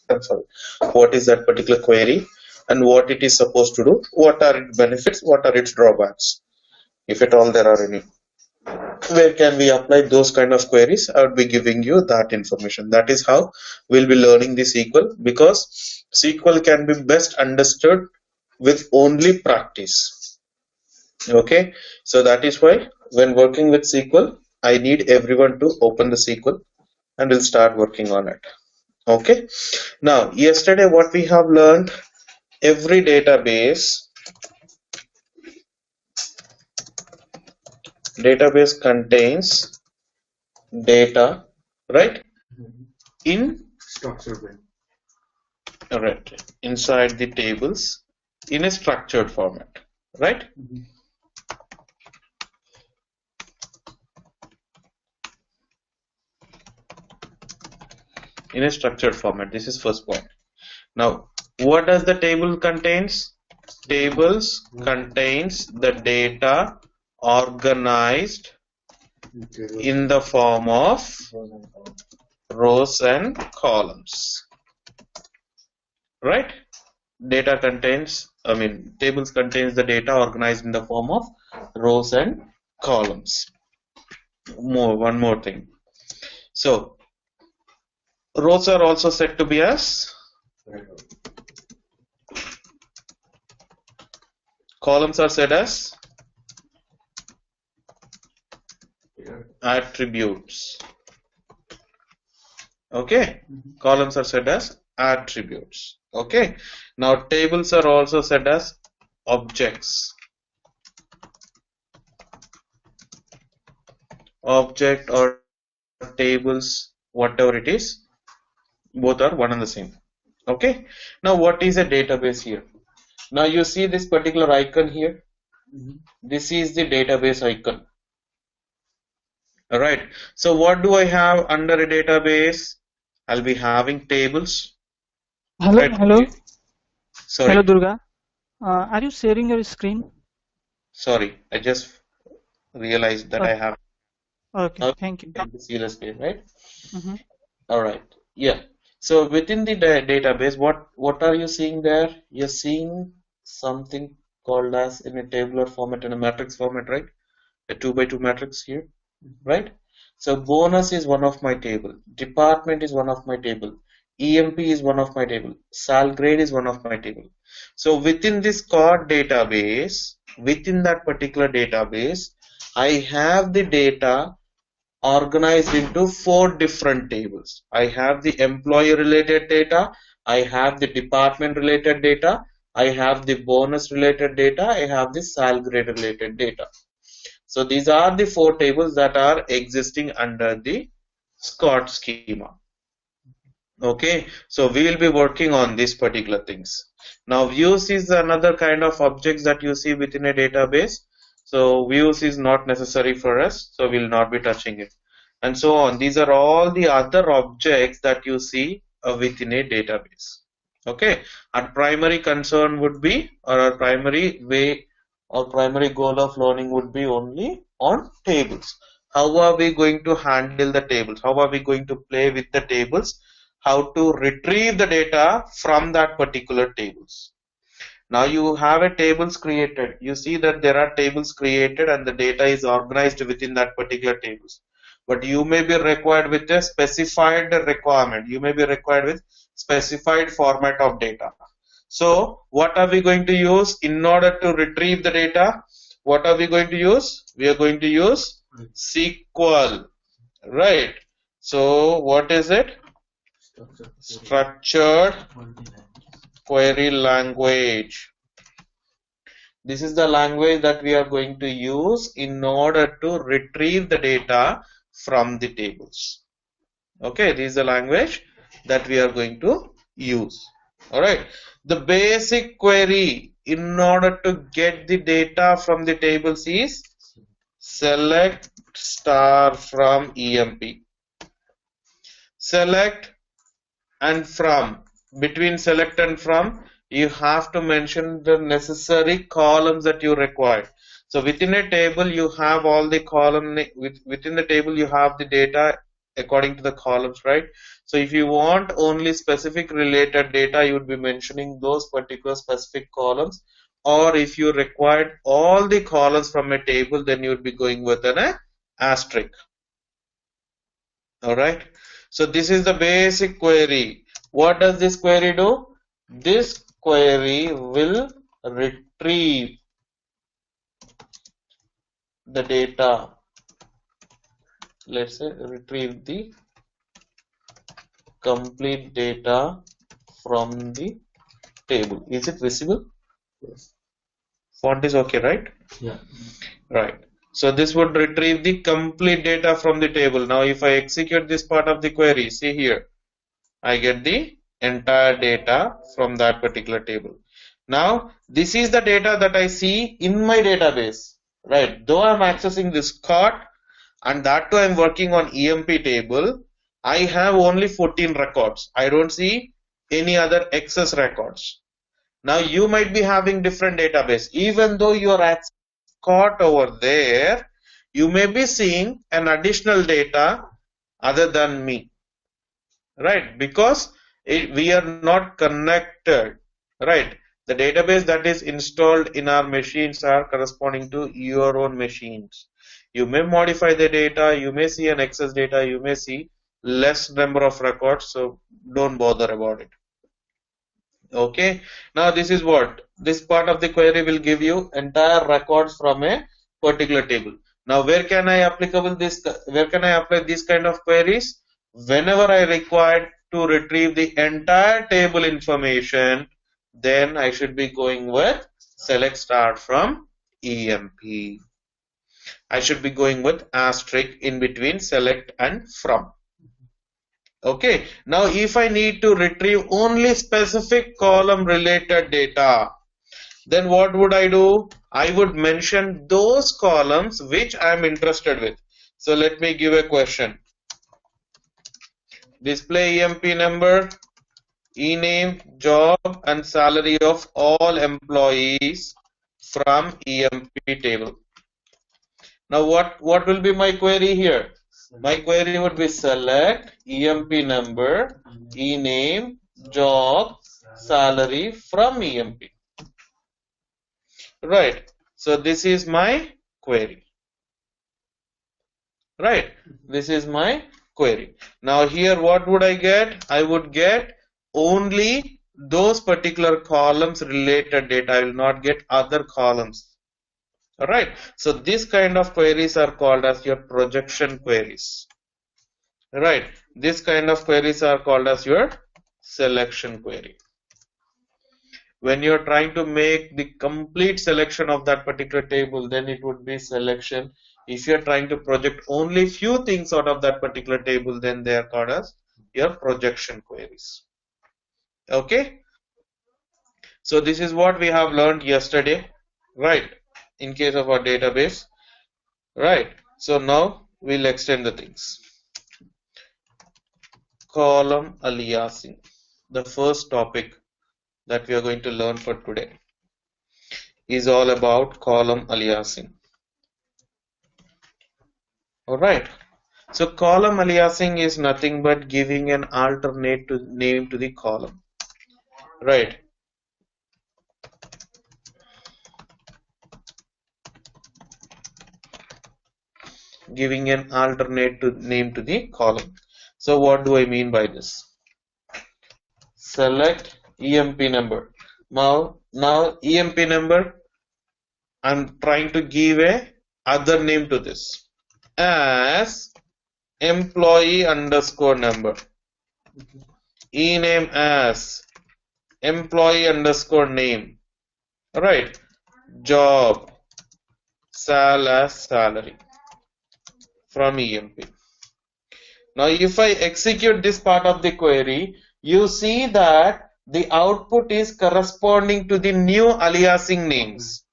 I'm sorry, what is that particular query and what it is supposed to do, what are its benefits, what are its drawbacks, if at all there are any. Where can we apply those kind of queries? I would be giving you that information. That is how we'll be learning the SQL, because SQL can be best understood with only practice. Okay, so that is why when working with SQL, I need everyone to open the SQL and we'll start working on it. Okay, now yesterday what we have learned, every database contains data, right, in Structured way. right inside the tables in a structured format, right? In a structured format. This is first point. Now, what does the table contains? Tables contains the data organized in the form of rows and columns, right? Data contains, tables contains the data organized in the form of rows and columns. One more thing. So, rows are also said to be as columns are said as attributes. Okay, columns are said as attributes. Okay, now tables are also said as objects. Object or tables, whatever it is, both are one and the same. Okay, now what is a database here? Now you see this particular icon here. This is the database icon. Alright, so what do I have under a database? I'll be having tables. Hello, Right? hello. Sorry. Hello, Durga. Are you sharing your screen? Sorry, I just realized that I have. Okay, thank you. See the screen, right? Alright, yeah. So within the database, what are you seeing there? You're seeing something called as in a tabular format and a matrix format, right? A 2 by 2 matrix here, right? So bonus is one of my table, department is one of my table, EMP is one of my table, sal grade is one of my table. So within this core database, within that particular database, I have the data organized into 4 different tables. I have the employee related data, I have the department related data, I have the bonus related data, I have the sal grade related data. So these are the 4 tables that are existing under the Scott schema. Okay, so we will be working on these particular things. Now views is another kind of objects that you see within a database. So views is not necessary for us, so we will not be touching it, and so on. These are all the other objects that you see within a database. Okay, our primary concern would be, or our primary way or primary goal of learning would be only on tables. How are we going to handle the tables? How are we going to play with the tables? How to retrieve the data from that particular tables. Now you have a tables created. You see that there are tables created and the data is organized within that particular tables. But you may be required with a specified requirement. You may be required with specified format of data. So what are we going to use in order to retrieve the data? What are we going to use? We are going to use SQL, right? So what is it? Structured query language. This is the language that we are going to use in order to retrieve the data from the tables. Okay, this is the language that we are going to use. Alright, the basic query in order to get the data from the tables is select star from EMP. Select and from, between select and from, you have to mention the necessary columns that you require. So within a table you have all the column, within the table you have the data according to the columns, right? So if you want only specific related data, you would be mentioning those particular specific columns. Or if you required all the columns from a table, then you would be going with an asterisk. All right. So this is the basic query. What does this query do? This query will retrieve the data. Let's say retrieve the complete data from the table. Is it visible? Yes. Font is okay, right? Yeah. Right. So this would retrieve the complete data from the table. Now if I execute this part of the query, see here, I get the entire data from that particular table. Now this is the data that I see in my database, right? Though I'm accessing this cart, and that too I'm working on EMP table, I have only 14 records. I don't see any other excess records. Now you might be having different database. Even though you are at cart over there, you may be seeing an additional data other than me, right? Because we are not connected, right? The database that is installed in our machines are corresponding to your own machines. You may modify the data, you may see an excess data, you may see less number of records, so don't bother about it. Okay, now this is what this part of the query will give you entire records from a particular table. Now where can I apply these kind of queries? Whenever I require to retrieve the entire table information, then I should be going with select start from EMP. I should be going with asterisk in between select and from. Okay, now if I need to retrieve only specific column related data, then what would I do? I would mention those columns which I am interested with. So let me give a question. Display EMP number, e-name, job and salary of all employees from EMP table. Now what will be my query here? My query would be select EMP number, e-name, job, salary from EMP. Right. So this is my query. Right. This is my query. Now here what would I get? I would get only those particular columns related data. I will not get other columns. Alright. So this kind of queries are called as your projection queries. Right. This kind of queries are called as your selection query. When you're trying to make the complete selection of that particular table, then it would be selection. If you're trying to project only few things out of that particular table, then they are called as your projection queries. Okay. So this is what we have learned yesterday, right? In case of our database, right? So now we'll extend the things. Column aliasing, the first topic that we are going to learn for today, is all about column aliasing. Alright, so column aliasing is nothing but giving an alternate name to the column, right? Giving an alternate name to the column. So what do I mean by this? Select EMP number. Now EMP number, I'm trying to give a other name to this as employee underscore number, e-name as employee underscore name, right? Job, sal as salary from EMP. Now if I execute this part of the query, you see that the output is corresponding to the new aliasing names.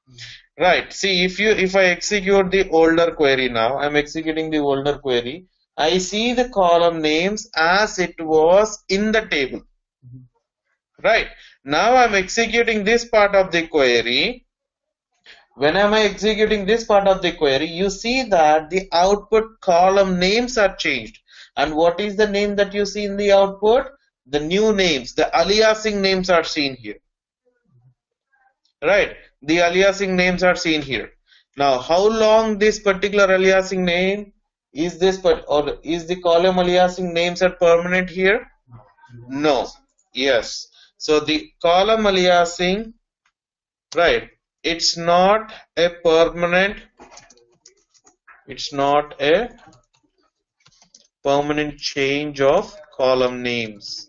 Right. See, if I execute the older query now, I'm executing the older query. I see the column names as it was in the table. Right. Now I'm executing this part of the query. When am I executing this part of the query, you see that the output column names are changed. And what is the name that you see in the output? The new names, the aliasing names are seen here. Right? The aliasing names are seen here. Now, how long this particular aliasing name is this, or is the column aliasing names are permanent here? No. Yes. So the column aliasing, right? It's not a permanent. It's not a permanent change of column names,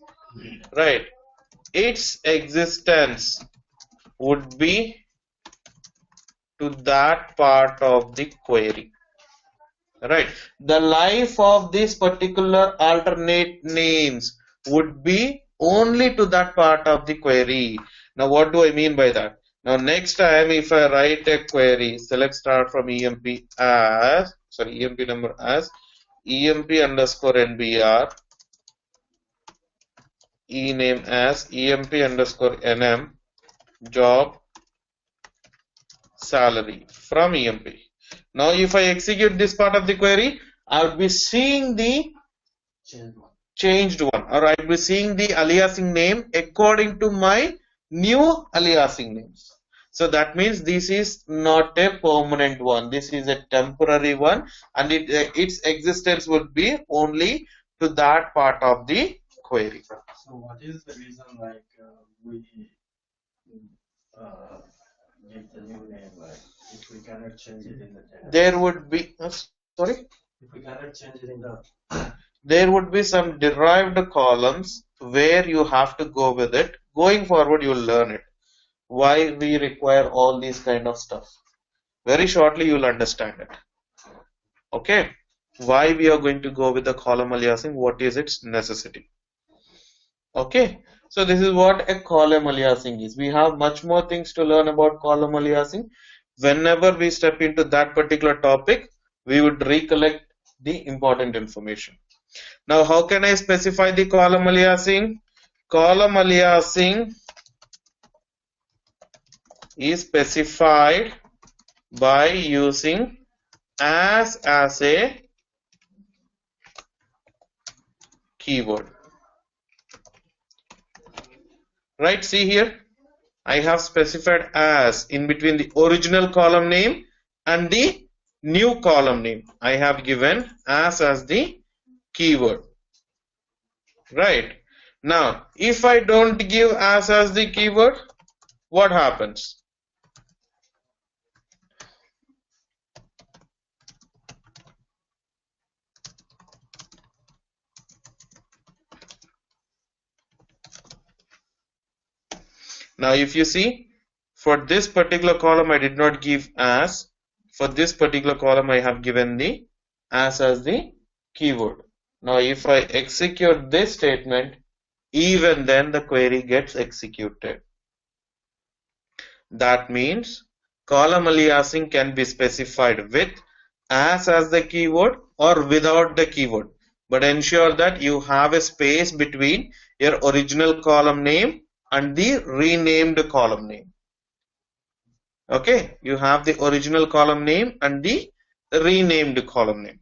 right? Its existence would be to that part of the query, right? The life of this particular alternate names would be only to that part of the query. Now what do I mean by that? Now next time if I write a query, select start from emp as, sorry, emp number as emp underscore nbr, ename as emp underscore nm, job, salary from emp. Now if I execute this part of the query, I would be seeing the changed one, or I would be seeing the aliasing name according to my new aliasing names. So that means this is not a permanent one. This is a temporary one, and its existence would be only to that part of the query. So what is the reason like we give the new name, like if we cannot change it in the database? There would be, sorry? If we cannot change it in the, there would be some derived columns where you have to go with it. Going forward, you'll learn it. Why we require all these kind of stuff. Very shortly, you'll understand it. Okay? Why we are going to go with the column aliasing, what is its necessity. Okay? So this is what a column aliasing is. We have much more things to learn about column aliasing. Whenever we step into that particular topic, we would recollect the important information. Now, how can I specify the column aliasing? Column aliasing is specified by using as a keyword. Right, see here, I have specified as in between the original column name and the new column name. I have given as the keyword. Right. Now, if I don't give as the keyword, what happens? Now, if you see, for this particular column, I did not give as. For this particular column, I have given the as the keyword. Now, if I execute this statement, even then the query gets executed. That means column aliasing can be specified with as the keyword or without the keyword. But ensure that you have a space between your original column name and the renamed column name. Okay, you have the original column name and the renamed column name.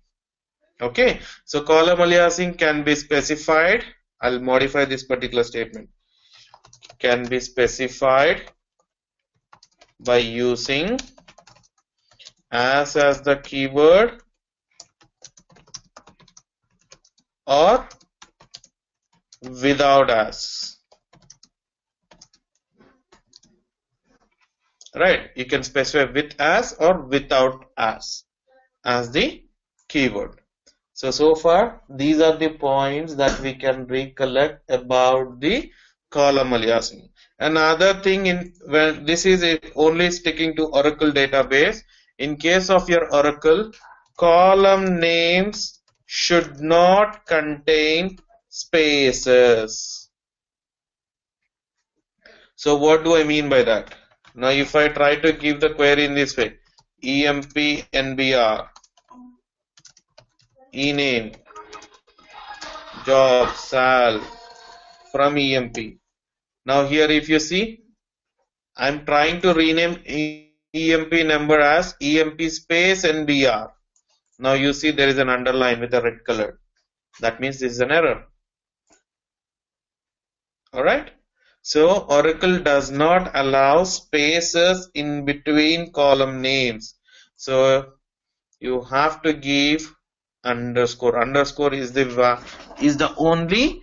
Okay, so column aliasing can be specified. I'll modify this particular statement. Can be specified by using as the keyword or without as. Right, you can specify with as or without as the keyword. So far these are the points that we can recollect about the column aliasing. Another thing, when this is only sticking to Oracle database, in case of your Oracle, column names should not contain spaces. So what do I mean by that? Now if I try to give the query in this way, emp nbr, ename, job, sal from emp. Now here if you see, I'm trying to rename emp number as emp space nbr. Now you see there is an underline with a red color. That means this is an error. Alright. So Oracle does not allow spaces in between column names. So you have to give underscore. Underscore is the only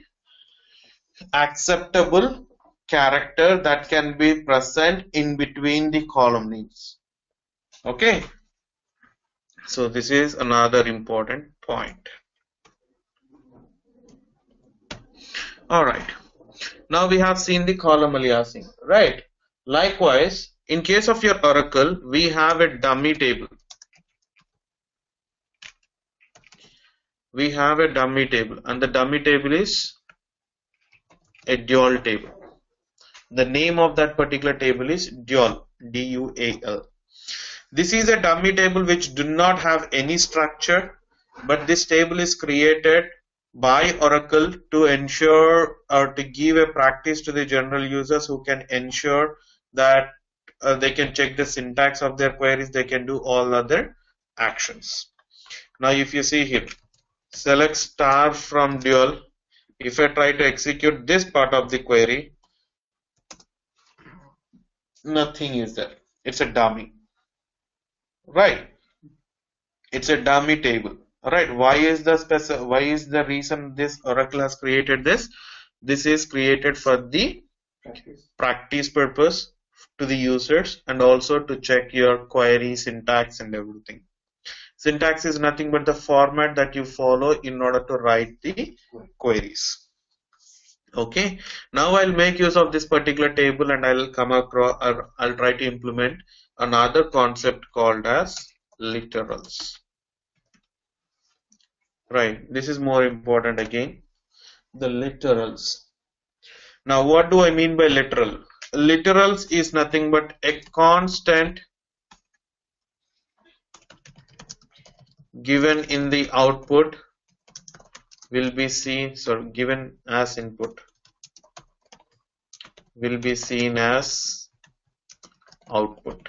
acceptable character that can be present in between the column names. Okay. So this is another important point. Alright. Now we have seen the column aliasing, right? Likewise, in case of your Oracle, we have a dummy table. We have a dummy table, and the dummy table is a dual table. The name of that particular table is dual, D-U-A-L. This is a dummy table which do not have any structure, but this table is created by Oracle to ensure or to give a practice to the general users who can ensure that they can check the syntax of their queries, they can do all other actions. Now if you see here, select star from dual. If I try to execute this part of the query, nothing is there. It's a dummy. Right. It's a dummy table. Alright, why is the reason this Oracle has created this? This is created for the practice purpose to the users and also to check your query syntax and everything. Syntax is nothing but the format that you follow in order to write the queries. Okay, now I'll make use of this particular table and I'll come across, or I'll try to implement another concept called as literals. Right, this is more important again, the literals. Now what do I mean by literal? Literals is nothing but a constant given in the output will be seen, sorry, given as input will be seen as output.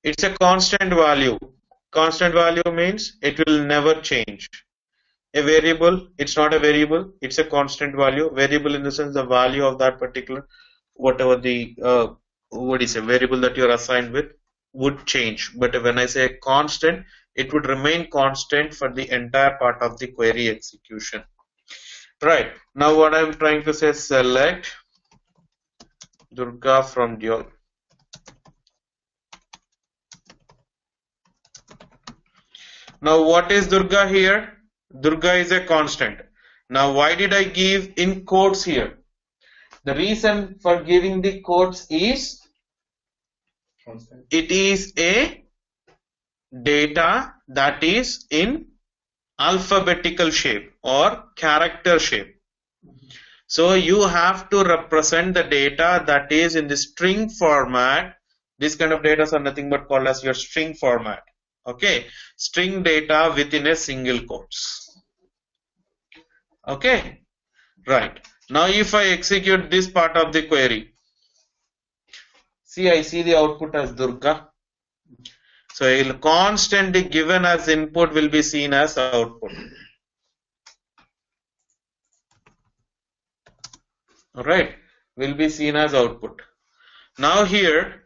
It's a constant value. Constant value means it will never change. A variable, it's not a variable, it's a constant value. Variable in the sense the value of that particular, whatever the variable that you're assigned with would change. But when I say constant, it would remain constant for the entire part of the query execution. Right, now what I'm trying to say, select Durga from dual. Now what is Durga here? Durga is a constant. Now why did I give in quotes here? The reason for giving the quotes is it is a data that is in alphabetical shape or character shape. So you have to represent the data that is in the string format. This kind of data are nothing but called as your string format. Okay, string data within a single quotes. Okay, right. Now if I execute this part of the query, see, I see the output as Durga. So a constant given as input will be seen as output. Alright, will be seen as output. Now here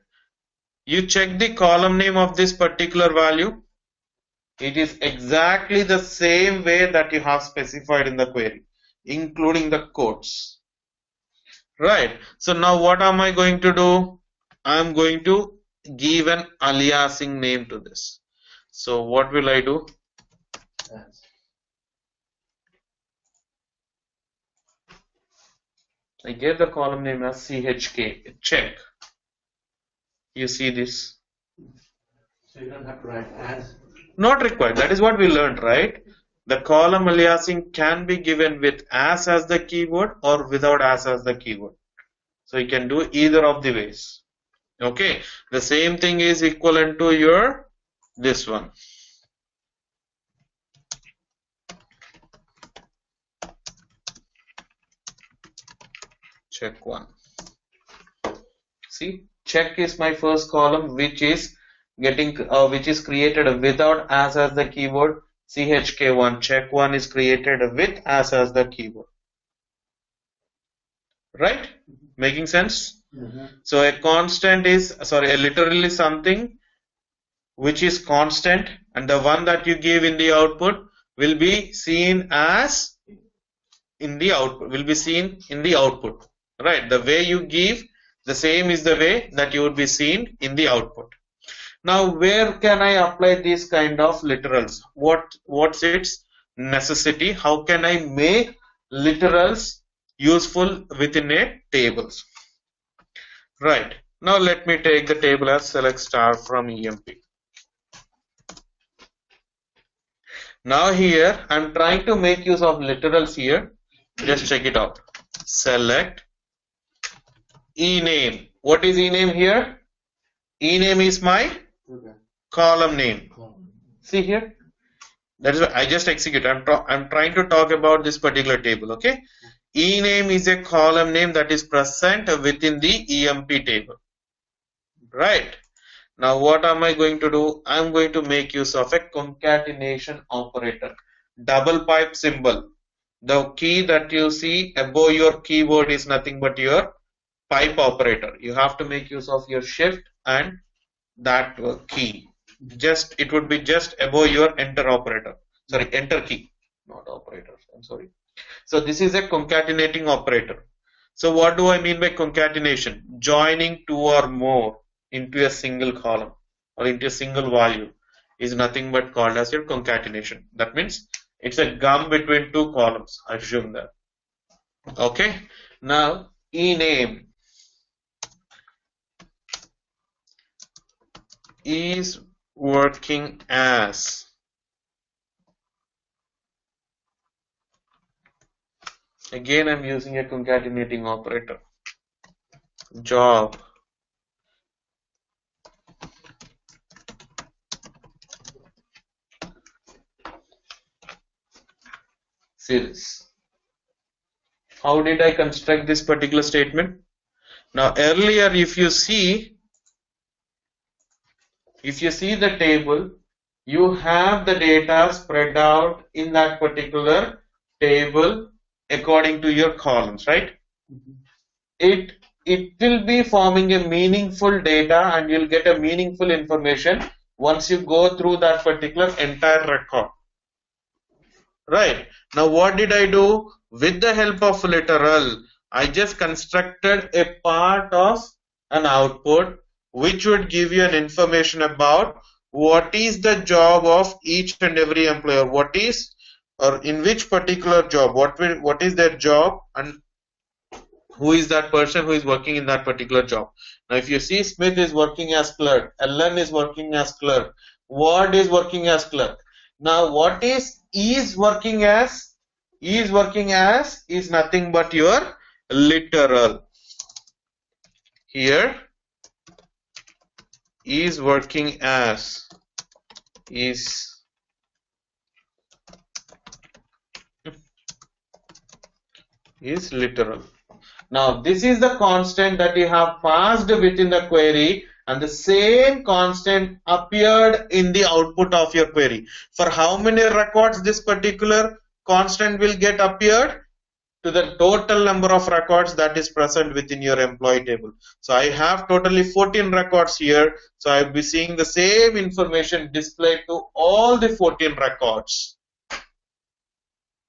you check the column name of this particular value. It is exactly the same way that you have specified in the query, including the quotes. Right. So now what am I going to do? I am going to give an aliasing name to this. So what will I do? I gave the column name as chk, check. You see this? So you don't have to write as. Not required. That is what we learned, right? The column aliasing can be given with as the keyword or without as the keyword. So you can do either of the ways. Okay. The same thing is equivalent to your this one. Check one. See, check is my first column, which is getting which is created without as the keyword. chk1 check1 is created with as the keyword, right? Making sense? So a constant is, sorry, a literal is something which is constant, and the one that you give in the output will be seen as in the output, will be seen in the output, right? The way you give, the same is the way that you would be seen in the output. Now, where can I apply these kind of literals? What's its necessity? How can I make literals useful within a tables? Right. Now let me take the table as select star from EMP. Now here I'm trying to make use of literals here. Just check it out. Select ename. What is ename here? Ename is my column name. See here. That is why I just execute. I'm trying to talk about this particular table. Okay. Ename is a column name that is present within the EMP table. Right. Now what am I going to do? I'm going to make use of a concatenation operator. Double pipe symbol. The key that you see above your keyboard is nothing but your pipe operator. You have to make use of your shift and that key. Just it would be just above your enter operator. Sorry, enter key, not operator. I'm sorry. So this is a concatenating operator. So what do I mean by concatenation? Joining two or more into a single column or into a single value is nothing but called as your concatenation. That means it's a gum between two columns. I assume that. Okay. Now ename is working as again I'm using a concatenating operator. Job series. How did I construct this particular statement? Now earlier if you see the table, you have the data spread out in that particular table according to your columns, right? It will be forming a meaningful data and you'll get a meaningful information once you go through that particular entire record. Right. Now what did I do? With the help of literal, I just constructed a part of an output which would give you an information about what is the job of each and every employer, what is or in which particular job, what is their job and who is that person who is working in that particular job. Now if you see Smith is working as clerk, Ellen is working as clerk, Ward is working as clerk. Now what is working as? Is working as is nothing but your literal. Here is working as is literal. Now this is the constant that you have passed within the query and the same constant appeared in the output of your query. For how many records this particular constant will get appeared? To the total number of records that is present within your employee table. So I have totally 14 records here. So I will be seeing the same information displayed to all the 14 records.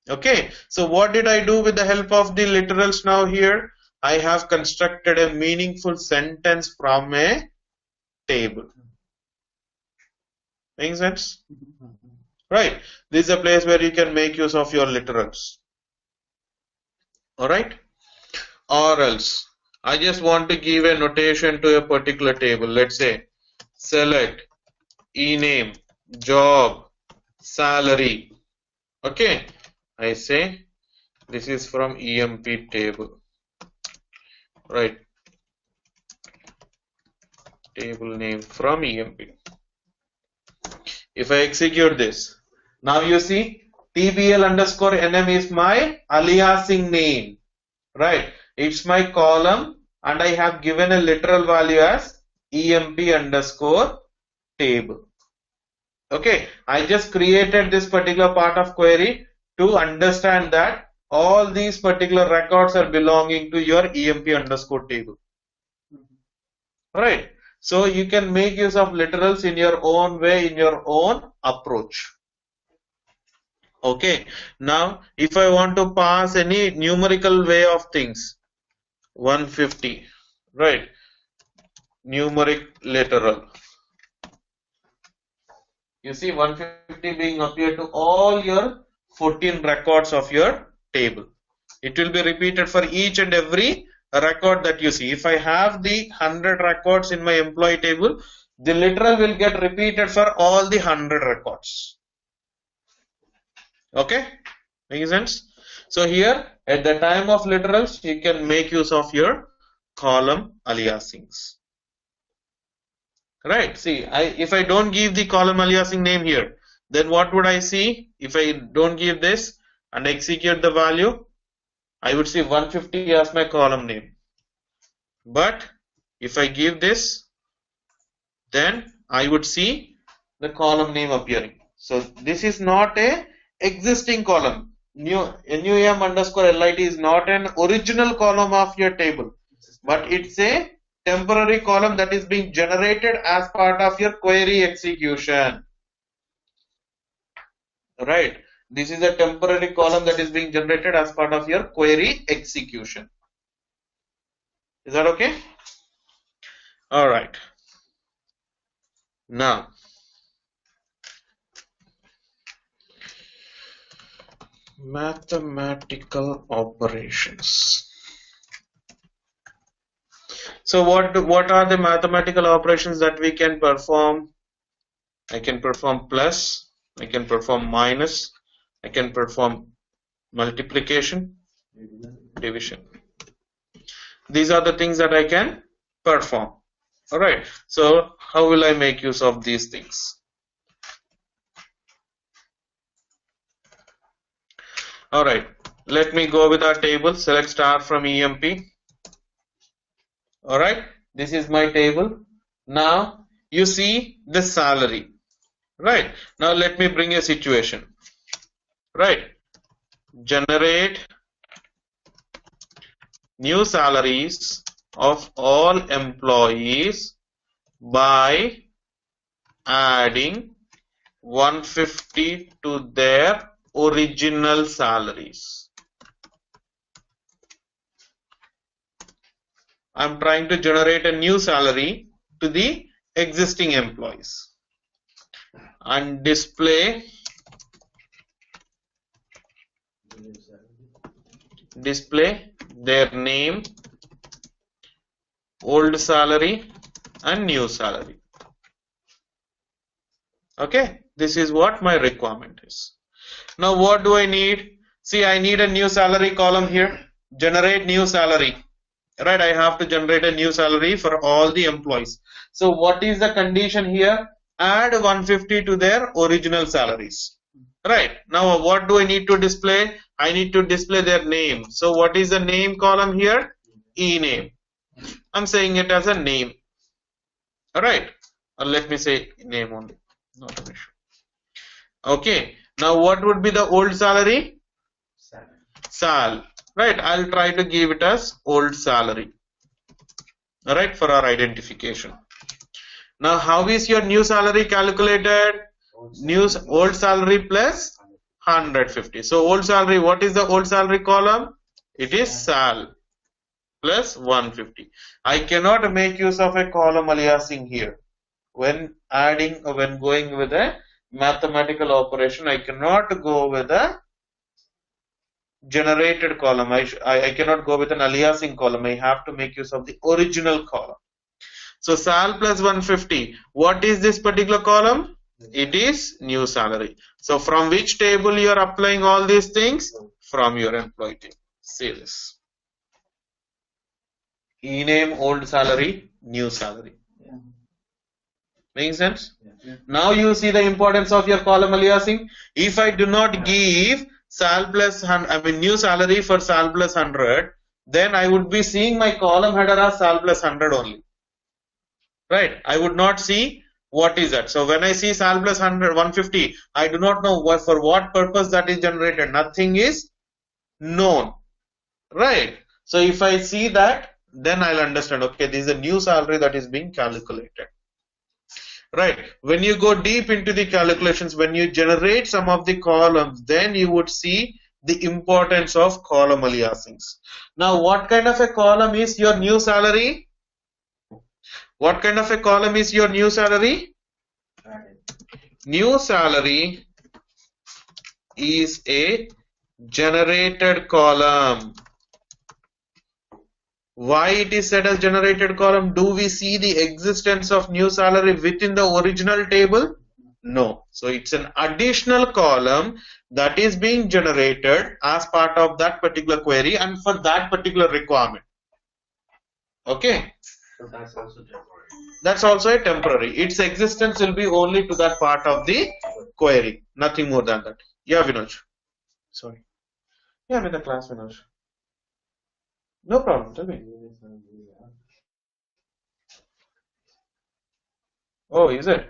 Okay, so what did I do with the help of the literals now here? I have constructed a meaningful sentence from a table. Making sense? Right. This is a place where you can make use of your literals. Alright. Or else, I just want to give a notation to a particular table. Let's say, select ename, job, salary. Okay. I say, this is from EMP table. Right. Table name from EMP. If I execute this, now you see TBL underscore NM is my aliasing name, right? It's my column and I have given a literal value as EMP underscore table. Okay, I just created this particular part of query to understand that all these particular records are belonging to your EMP underscore table. Alright, so you can make use of literals in your own way, in your own approach. Okay, now if I want to pass any numerical way of things, 150, right, numeric literal. You see 150 being appeared to all your 14 records of your table. It will be repeated for each and every record that you see. If I have the 100 records in my employee table, the literal will get repeated for all the 100 records. Okay, make sense? So here at the time of literals, you can make use of your column aliasings. Right, see, if I don't give the column aliasing name here, then what would I see? If I don't give this and execute the value, I would see 150 as my column name. But if I give this, then I would see the column name appearing. So this is not a existing column. NUM underscore LIT is not an original column of your table, but it's a temporary column that is being generated as part of your query execution. Right. This is a temporary column that is being generated as part of your query execution. Is that okay? All right. Now, mathematical operations. So what are the mathematical operations that we can perform? I can perform plus, I can perform minus, I can perform multiplication, division. These are the things that I can perform. Alright, so how will I make use of these things? Alright, let me go with our table, select star from EMP. Alright, this is my table. Now you see the salary. Right, now let me bring a situation. Right, generate new salaries of all employees by adding 150 to their original salaries. I'm trying to generate a new salary to the existing employees and display their name, old salary and new salary. Okay, this is what my requirement is. Now what do I need? See, I need a new salary column here. Generate new salary. Right, I have to generate a new salary for all the employees. So what is the condition here? Add 150 to their original salaries. Right, now what do I need to display? I need to display their name. So what is the name column here? E-name. I'm saying it as a name. Alright, or let me say name only, not an issue. Okay, now what would be the old salary? Sal. Right, I'll try to give it as old salary. Alright, for our identification. Now how is your new salary calculated? Old salary plus 150. So old salary, what is the old salary column? It is sal plus 150. I cannot make use of a column aliasing here. When adding or when going with a mathematical operation, I cannot go with a generated column. I cannot go with an aliasing column. I have to make use of the original column. So sal plus 150. What is this particular column? It is new salary. So from which table you are applying all these things? From your employee table. See this. E-name, old salary, new salary. Makes sense? Now you see the importance of your column aliasing. If I do not give sal plus new salary for sal plus 100, then I would be seeing my column header as sal plus 100 only. Right? I would not see what is that? So when I see sal plus 100, 150, I do not know for what purpose that is generated. Nothing is known, right? So if I see that, then I'll understand, okay, this is a new salary that is being calculated. Right. When you go deep into the calculations, when you generate some of the columns, then you would see the importance of column aliasings. Now, what kind of a column is your new salary? What kind of a column is your new salary? New salary is a generated column. Why it is said as generated column? Do we see the existence of new salary within the original table? No. So it's an additional column that is being generated as part of that particular query and for that particular requirement. Okay. So that's also temporary. That's also a temporary. Its existence will be only to that part of the query. Nothing more than that. Yeah, Vinoj. Sorry. Yeah, I'm in the class, Vinoj. No problem. Tell me. Oh, is it?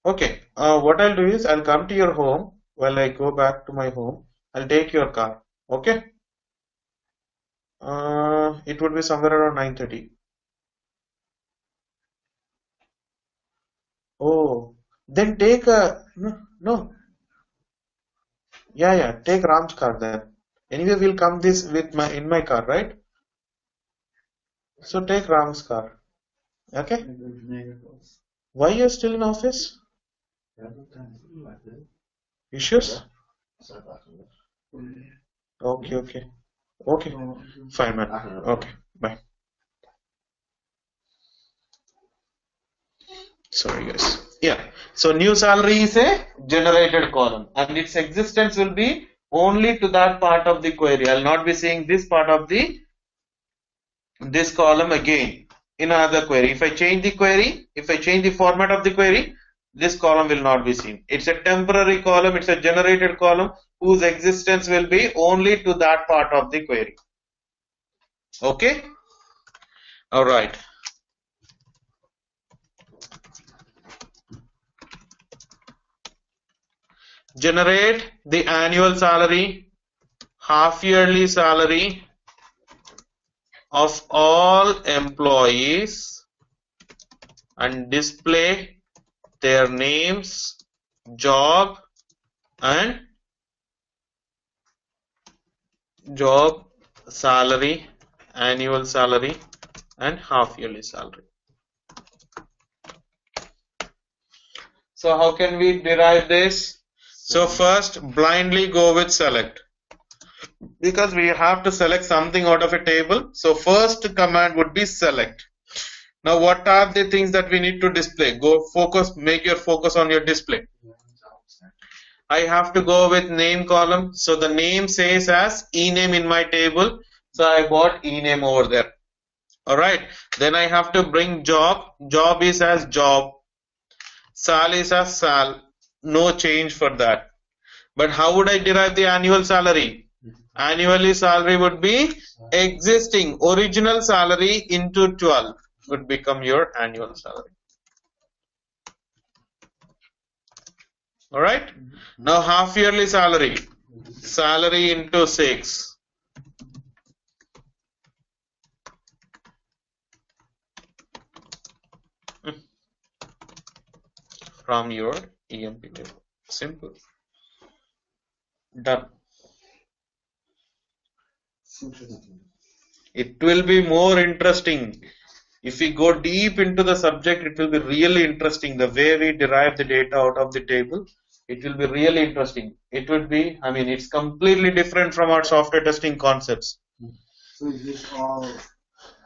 Okay. What I'll do is I'll come to your home. While I go back to my home, I'll take your car. Okay. It would be somewhere around 9:30. Oh, then take a no. Yeah, take Ram's car then. Anyway, we'll come this with in my car, right? So take Ram's car. Okay. Why you're still in office? Issues? Okay. Fine, man. Okay. Bye. Sorry, guys. Yeah. So new salary is a generated column, and its existence will be only to that part of the query. I'll not be seeing this part of this column again in another query. If I change the query, if I change the format of the query, this column will not be seen. It's a temporary column. It's a generated column whose existence will be only to that part of the query. Okay. All right. Generate the annual salary, half yearly salary of all employees and display their names, job salary, annual salary and half yearly salary. So how can we derive this? So first, blindly go with select, because we have to select something out of a table. So first command would be select. Now what are the things that we need to display? Go focus, make your focus on your display. I have to go with name column. So the name says as ename in my table. So I bought ename over there. Alright. Then I have to bring job. Job is as job. Sal is as sal. No change for that. But how would I derive the annual salary? Annually salary would be existing original salary into 12 would become your annual salary. Alright. Now half yearly salary. Salary into 6. From your EMP table. Simple. Done. It will be more interesting. If we go deep into the subject, it will be really interesting. The way we derive the data out of the table, it will be really interesting. It would be, I mean, it's completely different from our software testing concepts. So is this all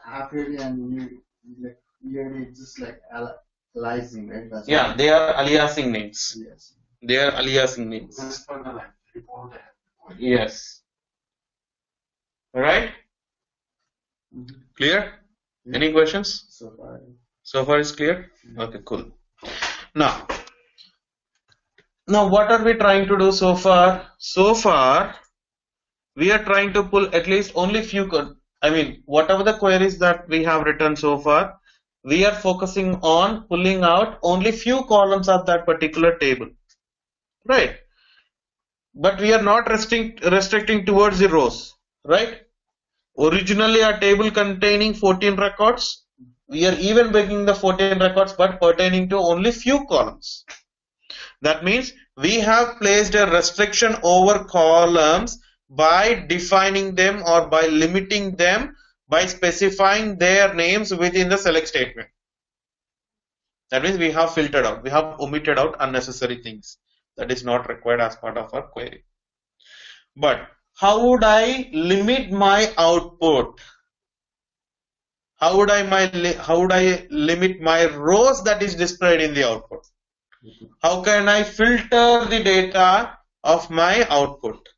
half yearly and yearly, just like aliasing, right? That's yeah, they are aliasing names. Yes. They are aliasing names. That's for the report. Yes. Alright? Clear? Yeah. Any questions? So far is clear? Okay, cool. Now what are we trying to do so far? So far, we are trying to pull at least only few, whatever the queries that we have written so far, we are focusing on pulling out only few columns of that particular table, right? But we are not restricting towards the rows, right? Originally a table containing 14 records. We are even breaking the 14 records but pertaining to only few columns. That means we have placed a restriction over columns by defining them or by limiting them by specifying their names within the select statement. That means we have filtered out, we have omitted out unnecessary things that is not required as part of our query. But how would I limit my output? How would I limit my rows that is displayed in the output? How can I filter the data of my output?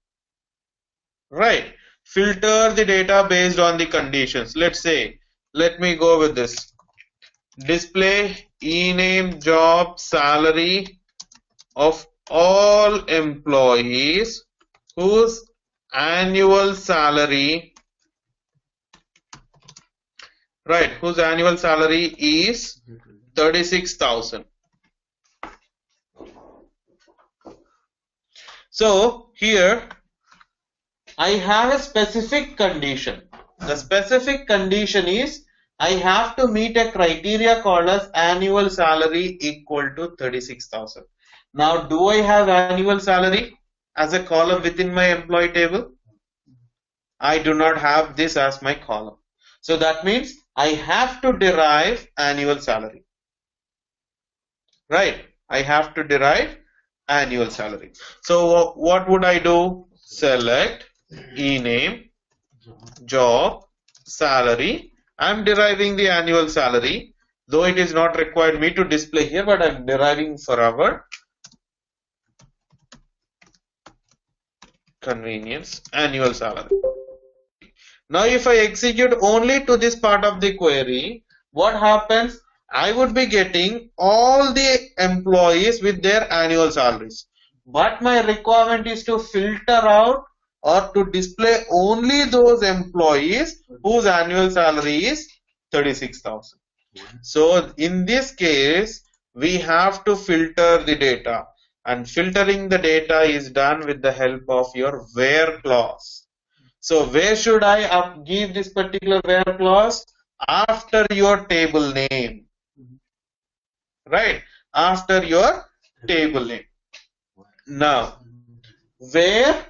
Right. Filter the data based on the conditions. Let's say, let me go with this. Display e-name, job, salary of all employees whose annual salary, right, whose annual salary is 36,000. So here I have a specific condition. The specific condition is I have to meet a criteria called as annual salary equal to 36,000. Now, do I have annual salary as a column within my employee table? I do not have this as my column. So that means I have to derive annual salary. Right? I have to derive annual salary. So what would I do? Select e-name, job, salary. I'm deriving the annual salary, though it is not required me to display here, but I'm deriving for our convenience annual salary. Now if I execute only to this part of the query, what happens? I would be getting all the employees with their annual salaries. But my requirement is to filter out or to display only those employees whose annual salary is 36,000. So in this case, we have to filter the data, and filtering the data is done with the help of your where clause. So where should I give this particular where clause? After your table name. Right? After your table name. Now, where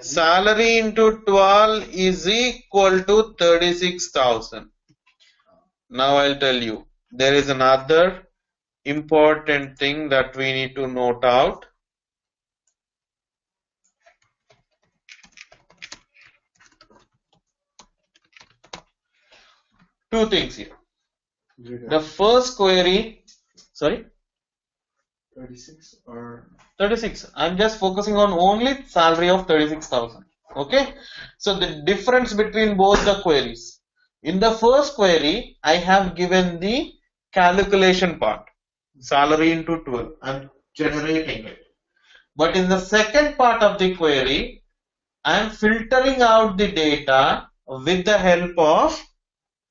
salary into 12 is equal to 36,000. Now I'll tell you, there is another important thing that we need to note out. Two things here. The first query, sorry? 36 or 36. I'm just focusing on only salary of 36,000. Okay. So the difference between both the queries. In the first query, I have given the calculation part, salary into 12. I'm generating it. But in the second part of the query, I'm filtering out the data with the help of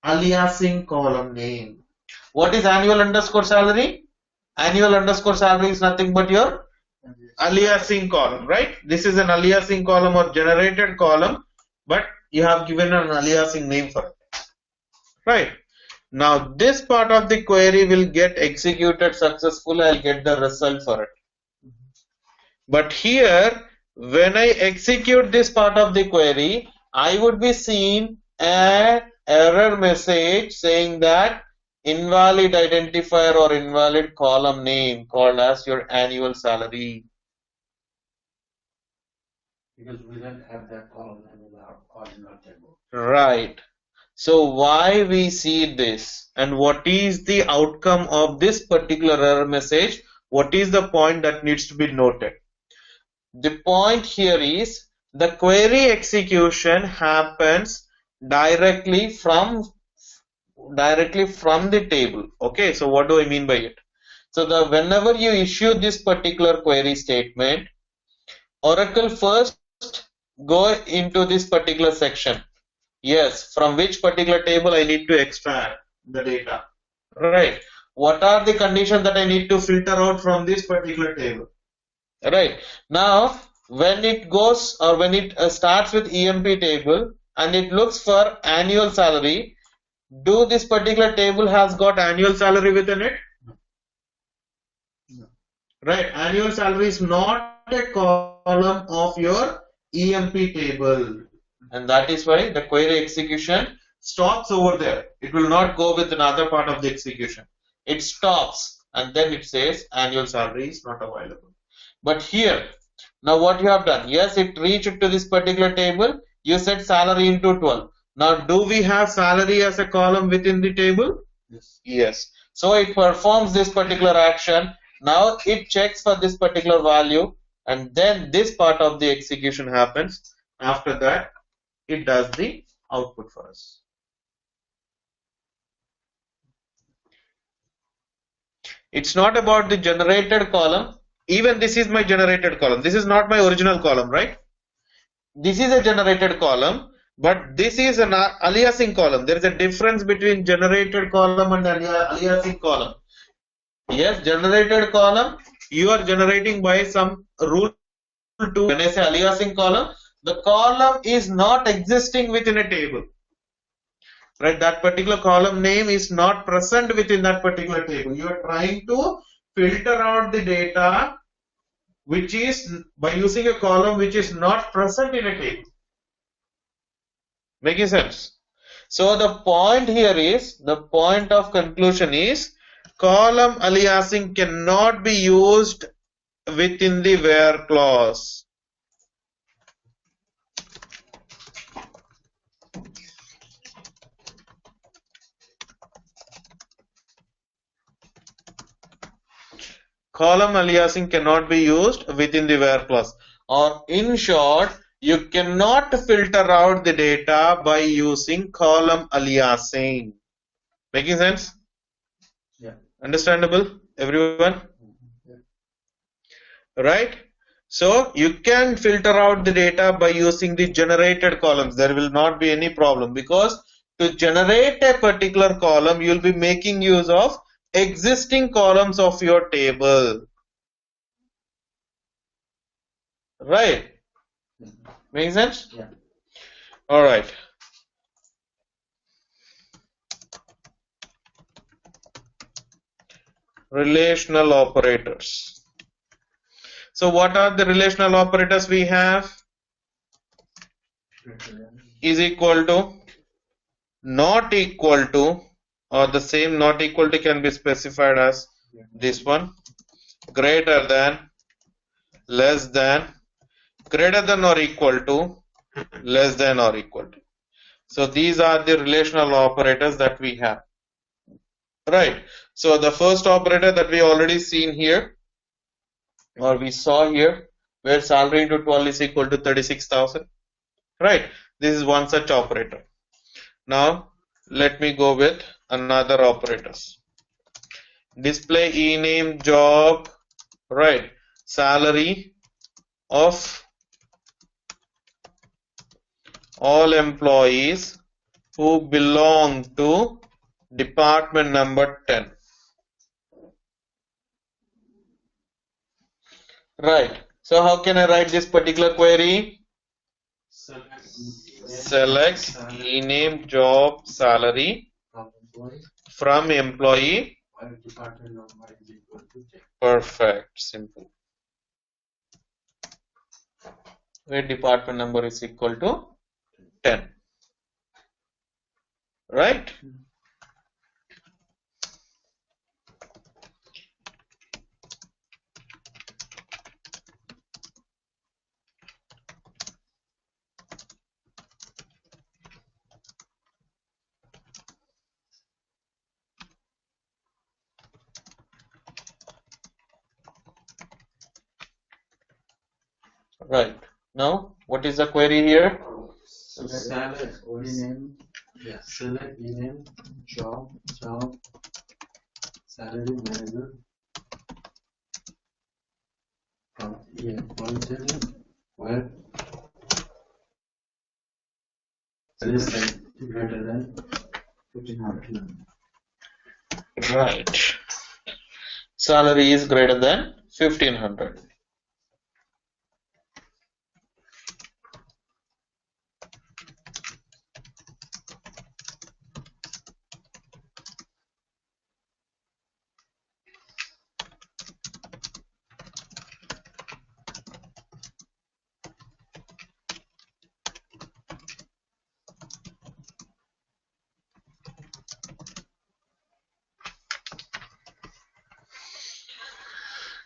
aliasing column name. What is annual underscore salary? Annual underscore salary is nothing but your aliasing column, right? This is an aliasing column or generated column, but you have given an aliasing name for it, right? Now this part of the query will get executed successfully. I'll get the result for it. But here, when I execute this part of the query, I would be seeing an error message saying that invalid identifier or invalid column name called as your annual salary. because we don't have that column in our original table. Right. So why we see this and what is the outcome of this particular error message? What is the point that needs to be noted? The point here is the query execution happens directly from the table. Okay, so what do I mean by it? So whenever you issue this particular query statement, Oracle first go into this particular section. Yes, from which particular table I need to extract. the data. Right. What are the conditions that I need to filter out from this particular table? Right. Now, when it goes or when it starts with EMP table and it looks for annual salary, do this particular table has got annual salary within it? No. Right. Annual salary is not a column of your EMP table. And that is why the query execution stops over there. It will not go with another part of the execution. It stops and then it says annual salary is not available. But here, now what you have done? Yes, it reached to this particular table. You set salary into 12. Now, do we have salary as a column within the table? Yes. Yes. So it performs this particular action. Now it checks for this particular value and then this part of the execution happens. After that, it does the output for us. It's not about the generated column. Even this is my generated column. This is not my original column, right? This is a generated column, but this is an aliasing column. There is a difference between generated column and aliasing column. Yes, generated column, you are generating by some rule to, when I say aliasing column, the column is not existing within a table. Right, that particular column name is not present within that particular table. You are trying to filter out the data which is by using a column which is not present in a table. Making sense? So the point here is, the point of conclusion is, column aliasing cannot be used within the where clause. Column aliasing cannot be used within the where clause. Or in short, you cannot filter out the data by using column aliasing. Making sense? Yeah. Understandable, everyone? Yeah. Right? So you can filter out the data by using the generated columns. There will not be any problem because to generate a particular column, you will be making use of existing columns of your table. Right? Make sense? Yeah. All right. Relational operators. So what are the relational operators we have? Is equal to, not equal to, or the same not equal to can be specified as this one, greater than, less than, greater than or equal to, less than or equal to. So these are the relational operators that we have. Right. So the first operator that we already seen here, or we saw here, where salary into 12 is equal to 36,000. Right. This is one such operator. Now let me go with another operators. Display ename job, right, salary of all employees who belong to department number 10. Right. So how can I write this particular query? Select ename job salary from employee. Department number is equal to 10. Perfect. Simple. Where department number is equal to 10. Right? Right. Now, what is the query here? Select ename, yeah. Select ename job salary manager from employee where salary is greater than 1500. Right. Salary is greater than 1500.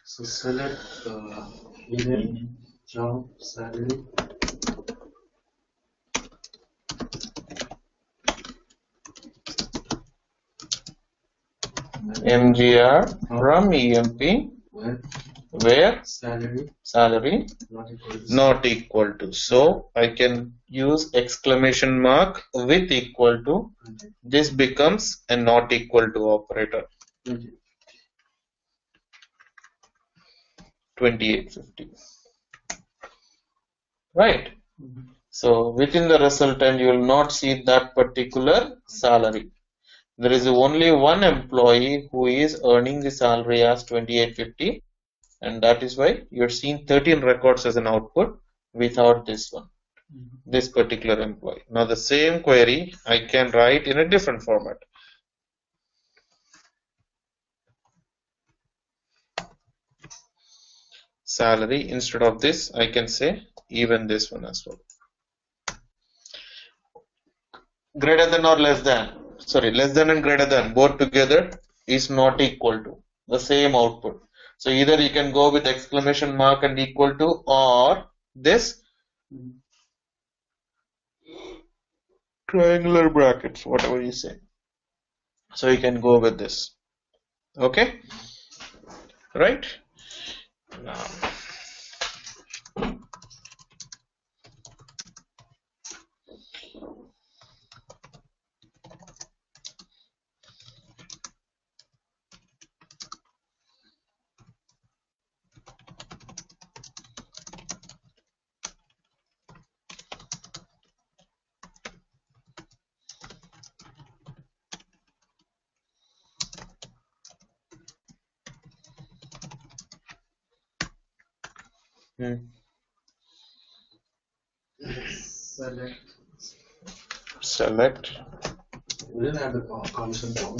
So select email, job, salary. MGR from EMP where salary not equal to. So I can use exclamation mark with equal to. This becomes a not equal to operator. 2850. Right. So within the resultant you will not see that particular salary. There is only one employee who is earning the salary as 2850, and that is why you're seeing 13 records as an output without this one, this particular employee. Now the same query I can write in a different format. Salary, instead of this I can say even this one as well. Greater than or less than, sorry, less than and greater than both together is not equal to the same output. So either you can go with exclamation mark and equal to, or this triangular brackets, whatever you say. So you can go with this. Okay, right? Now select. We didn't have the commission down.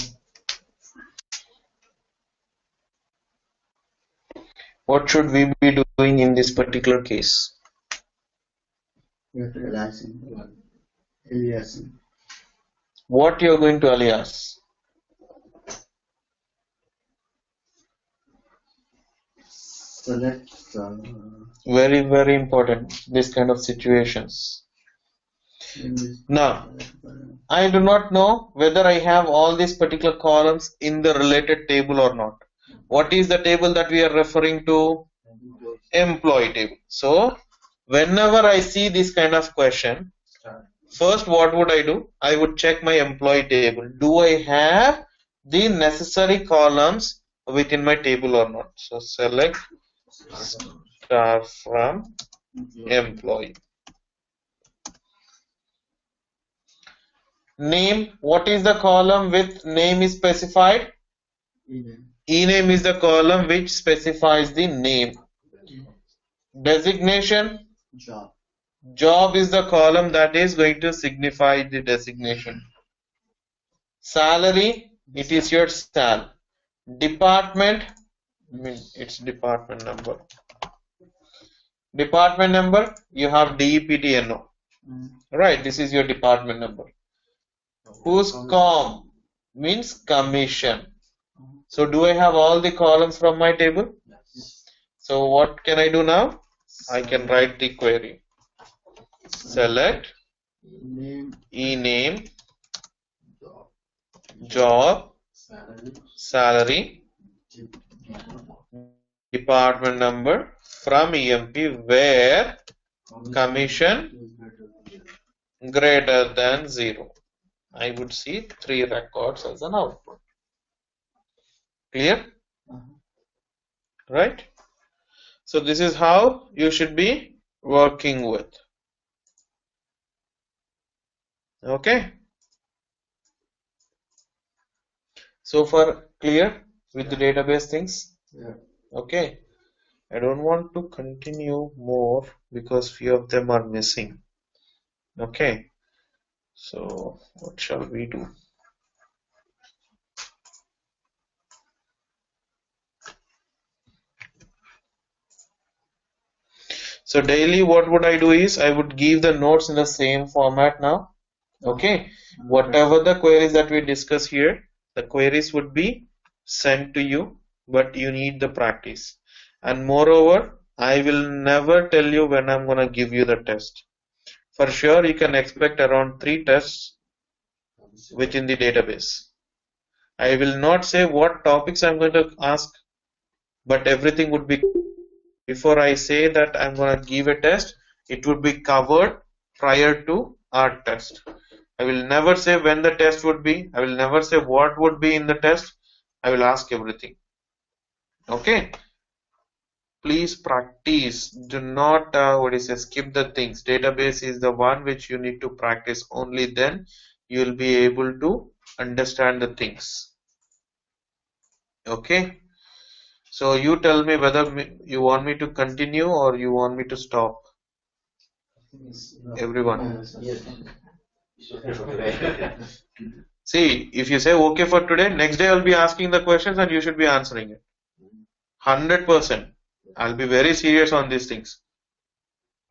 What should we be doing in this particular case? We have to aliasing. What you are going to alias? Select. Very, very important, this kind of situations. Now, I do not know whether I have all these particular columns in the related table or not. What is the table that we are referring to? Employee table. So, whenever I see this kind of question, first what would I do? I would check my employee table. Do I have the necessary columns within my table or not? So, select star from employee. Name, what is the column with name is specified? E-name is the column which specifies the name. Designation, job is the column that is going to signify the designation. Salary, it is your sal. Department, I mean it's department number. Department number, you have DEPTNO. Right, this is your department number. Whose com means commission. So do I have all the columns from my table? So what can I do now? I can write the query. Select e-name, job, salary, department number from EMP where commission greater than 0. I would see 3 records as an output. Clear? Right? So this is how you should be working with. Okay? So far clear with the database things? Yeah. Okay. I don't want to continue more because few of them are missing. Okay. So what shall we do? So daily what would I do is I would give the notes in the same format now. Okay. Whatever the queries that we discuss here, the queries would be sent to you, but you need the practice. And moreover, I will never tell you when I'm going to give you the test. For sure, you can expect around 3 tests within the database. I will not say what topics I'm going to ask, but everything would be, before I say that I'm going to give a test, it would be covered prior to our test. I will never say when the test would be. I will never say what would be in the test. I will ask everything. Okay. Please practice. Do not, skip the things. Database is the one which you need to practice. Only then you will be able to understand the things. Okay. So you tell me whether you want me to continue or you want me to stop. Everyone. See, if you say okay for today, next day I'll be asking the questions and you should be answering it. 100%. I'll be very serious on these things.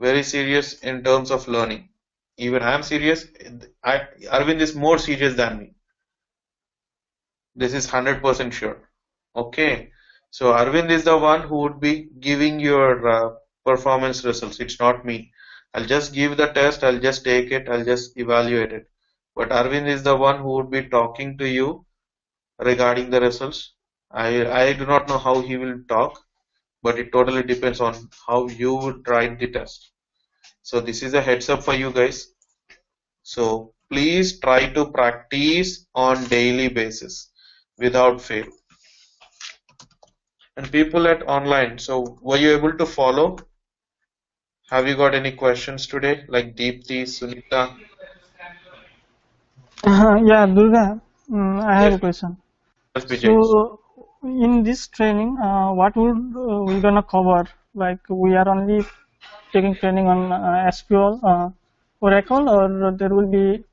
Very serious in terms of learning. Even I'm serious. Arvind is more serious than me. This is 100% sure. Okay. So Arvind is the one who would be giving your performance results. It's not me. I'll just give the test. I'll just take it. I'll just evaluate it. But Arvind is the one who would be talking to you regarding the results. I do not know how he will talk, but it totally depends on how you would write the test. So this is a heads up for you guys. So please try to practice on daily basis without fail. And people at online, so were you able to follow? Have you got any questions today, like Deepthi, Sunita? Yeah, Durga, I have a Yes, question. Vijay. So, in this training, what would we gonna cover? Like, we are only taking training on SQL, Oracle, or there will be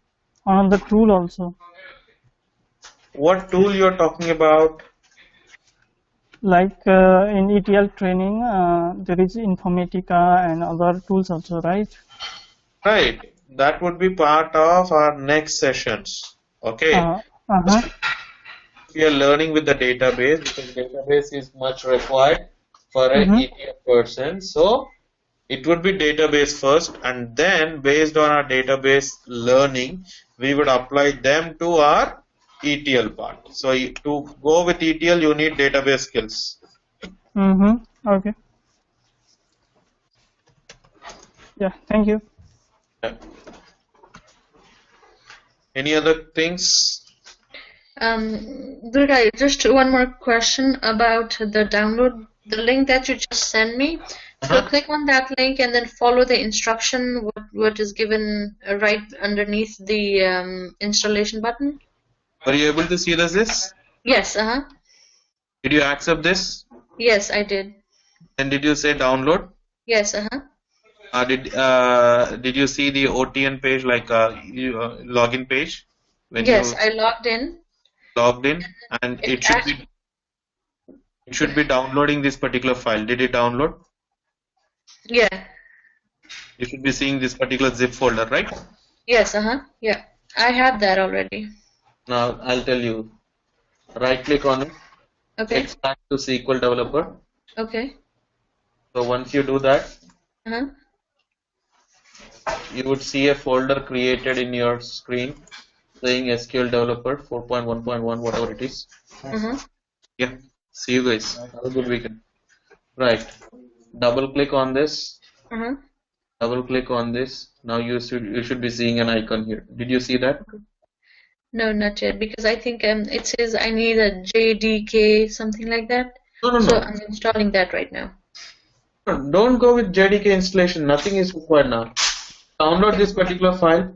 another tool also? What tool you're talking about? Like in ETL training, there is Informatica and other tools also, right? Right, that would be part of our next sessions. Okay, Uh-huh. we are learning with the database because database is much required for a Mm-hmm. ETL person. So it would be database first, and then based on our database learning, we would apply them to our ETL part. So to go with ETL, you need database skills. Mm-hmm. Okay. Yeah, thank you. Yeah. Any other things? Durga, just one more question about the download, the link that you just sent me. So click on that link and then follow the instruction, what is given right underneath the installation button. Were you able to see this? Yes, Did you accept this? Yes, I did. And did you say download? Yes, Did you see the OTN page, like login page? When yes, you I logged in. logged in, and it should be downloading this particular file. Did it download? Yeah. You should be seeing this particular zip folder, right? Yes, yeah. I have that already. Now I'll tell you. Right click on it. Okay. Extract to SQL Developer. Okay. So once you do that, you would see a folder created in your screen saying SQL Developer 4.1.1, whatever it is. Yeah. See you guys. Have a good weekend. Right. Double click on this. Double click on this. Now you should be seeing an icon here. Did you see that? No, not yet, because I think it says I need a JDK, something like that. No. So I'm installing that right now. Don't go with JDK installation. Nothing is required now. Download this particular file.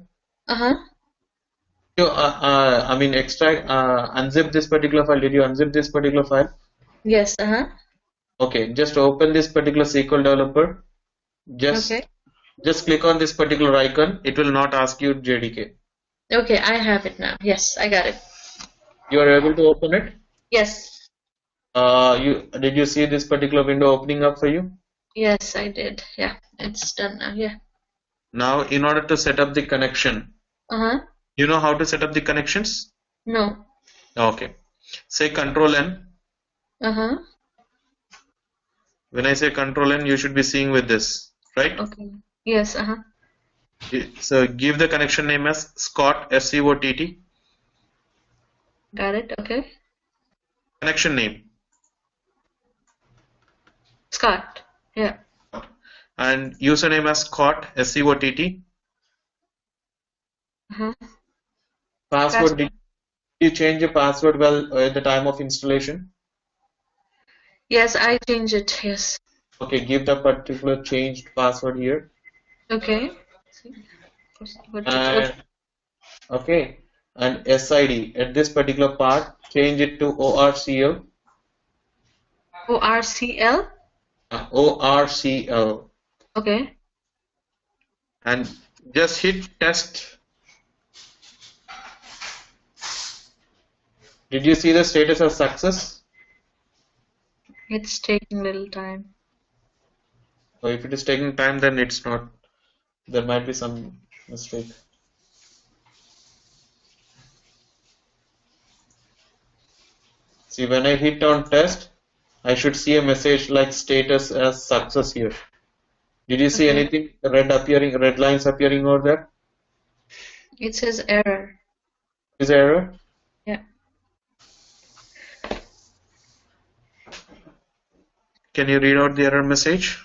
You, I mean, extract, unzip this particular file. Did you unzip this particular file? Yes. Okay, just open this particular SQL developer. Okay. Just click on this particular icon. It will not ask you JDK. Okay, I have it now. Yes, I got it. You are able to open it. Yes. Did you see this particular window opening up for you? Yes, I did. Yeah, it's done now. Yeah. Now, in order to set up the connection, Uh-huh. you know how to set up the connections? No. Okay. Say Control N. Uh-huh. When I say Control N, you should be seeing with this, right? Okay. Yes, uh-huh. So give the connection name as Scott, SCOTT. Got it. Okay. Connection name. Scott. Yeah. And username as Scott, SCOTT. Uh-huh. Password, did you change your password well at the time of installation? Yes, I changed it. Yes. Okay, give the particular changed password here. Okay. And okay, and SID at this particular part, change it to ORCL. ORCL? ORCL. Okay. And just hit test. Did you see the status of success? It's taking a little time. So if it is taking time, then it's not. There might be some mistake. See, when I hit on test, I should see a message like status as success here. Did you see anything red lines appearing over there? It says error. Is error? Yeah. Can you read out the error message?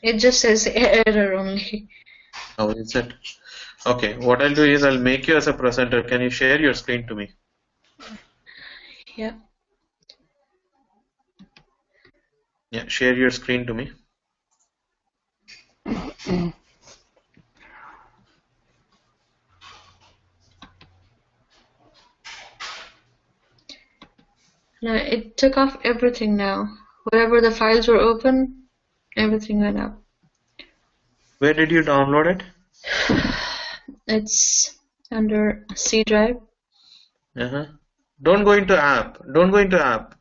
It just says error only. Oh, is it? Okay, what I'll do is I'll make you as a presenter. Can you share your screen to me? Yeah. Yeah, share your screen to me. No, it took off everything now. Wherever the files were open, everything went up. Where did you download it? It's under C drive. Don't go into app. Don't go into app.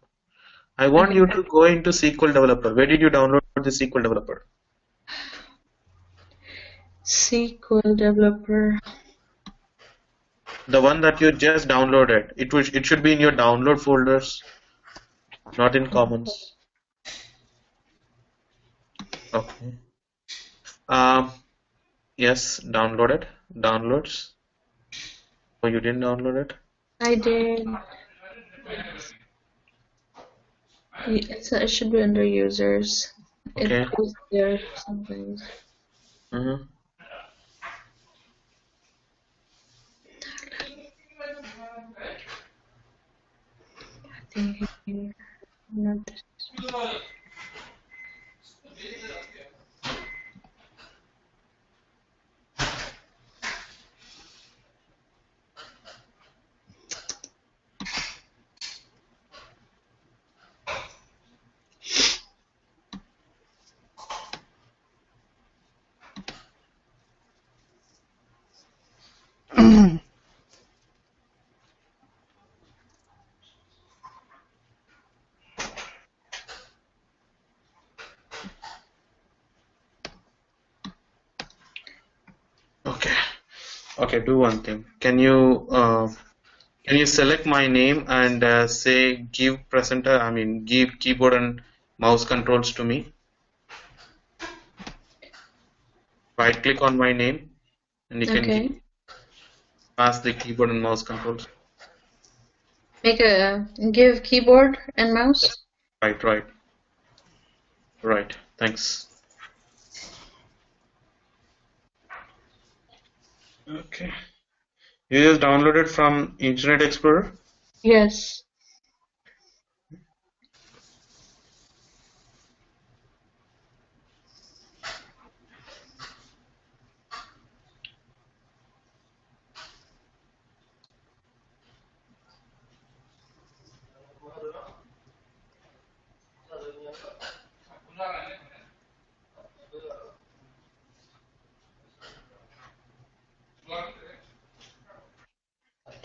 I want you to go into SQL Developer. Where did you download the SQL Developer? SQL Developer. The one that you just downloaded. It should be in your download folders, not in Commons. Okay. Yes, download it. Downloads. Oh, you didn't download it? I did. It should be under users. Okay. It goes there sometimes. I think here. Not this. Okay. Okay, do one thing. Can you select my name and say give keyboard and mouse controls to me? Right click on my name and you can pass the keyboard and mouse controls. Give keyboard and mouse. Right. Thanks. Okay. You just downloaded from Internet Explorer? Yes.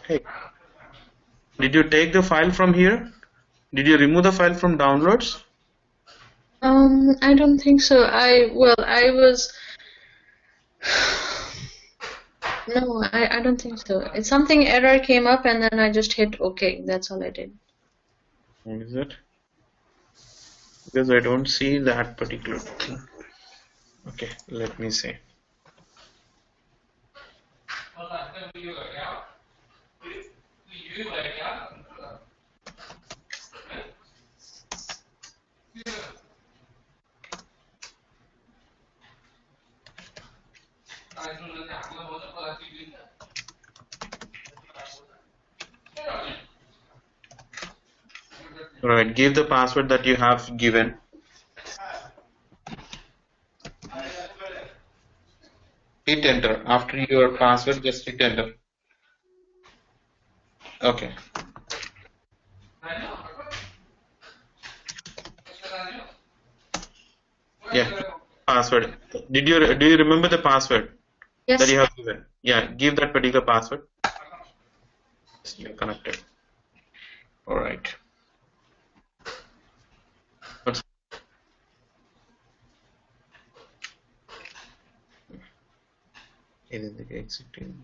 Hey, did you take the file from here? Did you remove the file from downloads? I don't think so. I was. No, I don't think so. It's something error came up and then I just hit OK. That's all I did. What is it? Because I don't see that particular thing. Okay, let me see. Right, give the password that you have given. Hit enter. After your password, just hit enter. Okay. Yeah, password. Do you remember the password that Yes. you have given? Yeah, give that particular password. You're connected. All right. What's it is the exiting?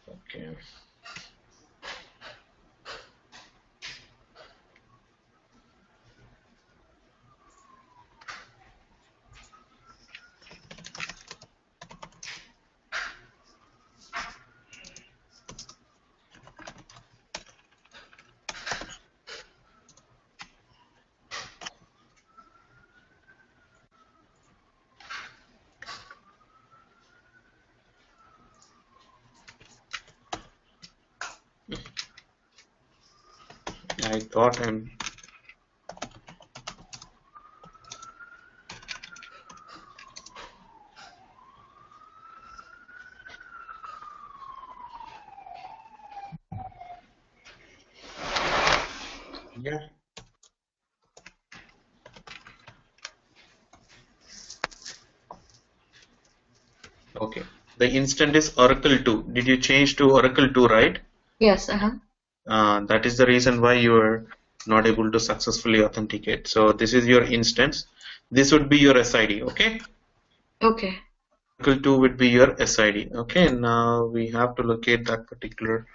Okay. I thought I'm. Yeah. Okay. The instant is Oracle 2. Did you change to Oracle 2, right? Yes. That is the reason why you are not able to successfully authenticate. So this is your instance. This would be your SID. Okay. Okay. Oracle 2 would be your SID. Okay. Now we have to locate that particular.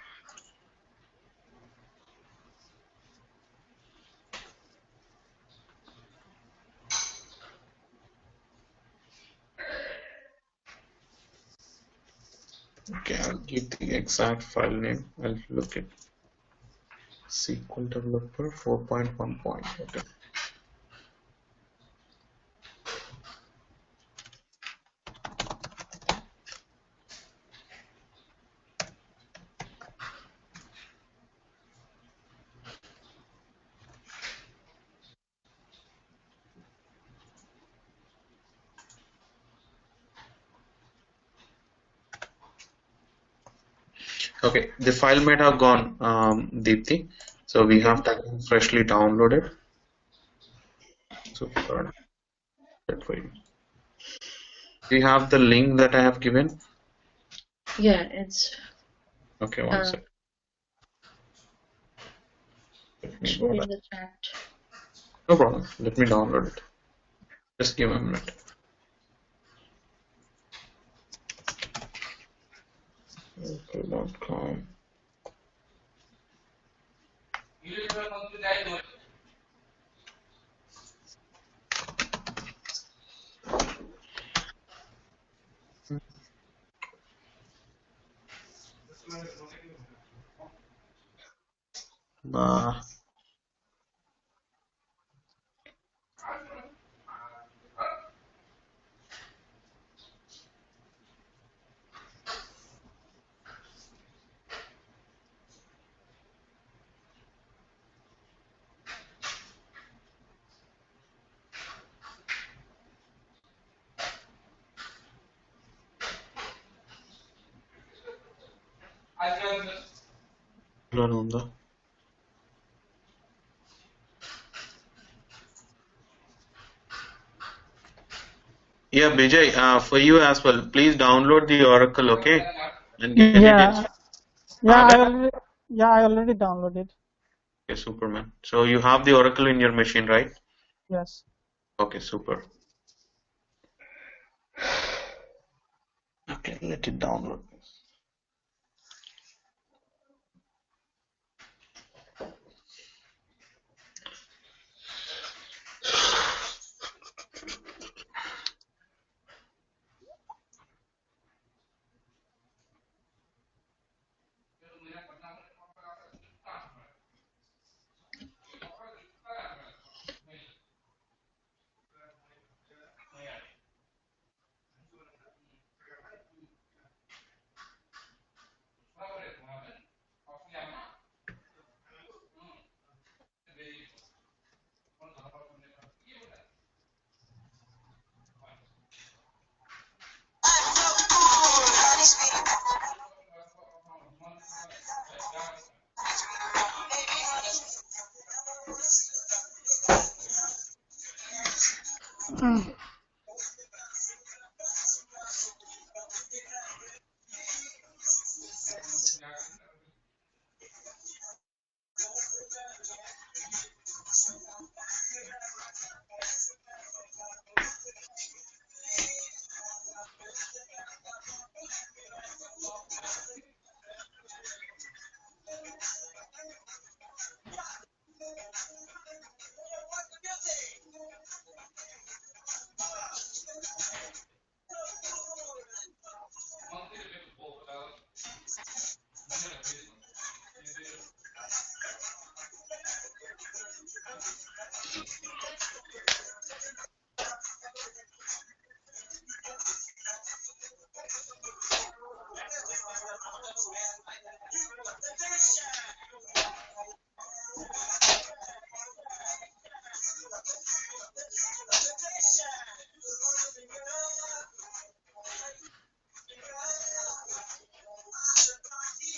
Okay, I'll give the exact file name. I'll look at SQL Developer 4.1. Okay. Okay, the file might have gone, Deepthi. So we have to freshly download it. So that for you. Do you have the link that I have given? Yeah, it's Okay, one sec. actually in the chat. No problem. Let me download it. Just give me a minute. Oracle.com. ఉందా Yeah, Vijay, for you as well, please download the Oracle, okay? And get it Yeah, installed. Other, I already downloaded. okay, Superman. So you have the Oracle in your machine, right? Yes. Okay, super. Okay, let it download.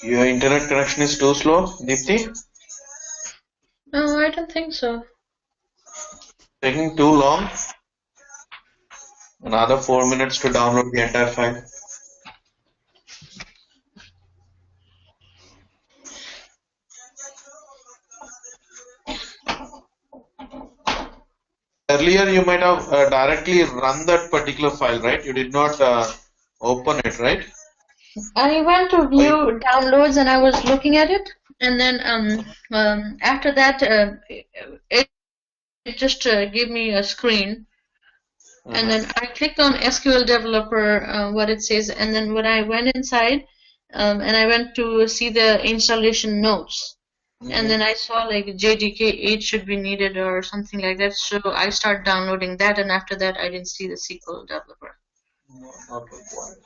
Your internet connection is too slow, Deepthi? No, I don't think so. Taking too long? Another 4 minutes to download the entire file. Earlier, you might have directly run that particular file, right? You did not open it, right? I went to Or you, view downloads and I was looking at it, and then after that, it just gave me a screen, and then I clicked on SQL Developer, what it says, and then when I went inside, and I went to see the installation notes, and then I saw like JDK 8 should be needed or something like that. So I started downloading that, and after that, I didn't see the SQL Developer. not required.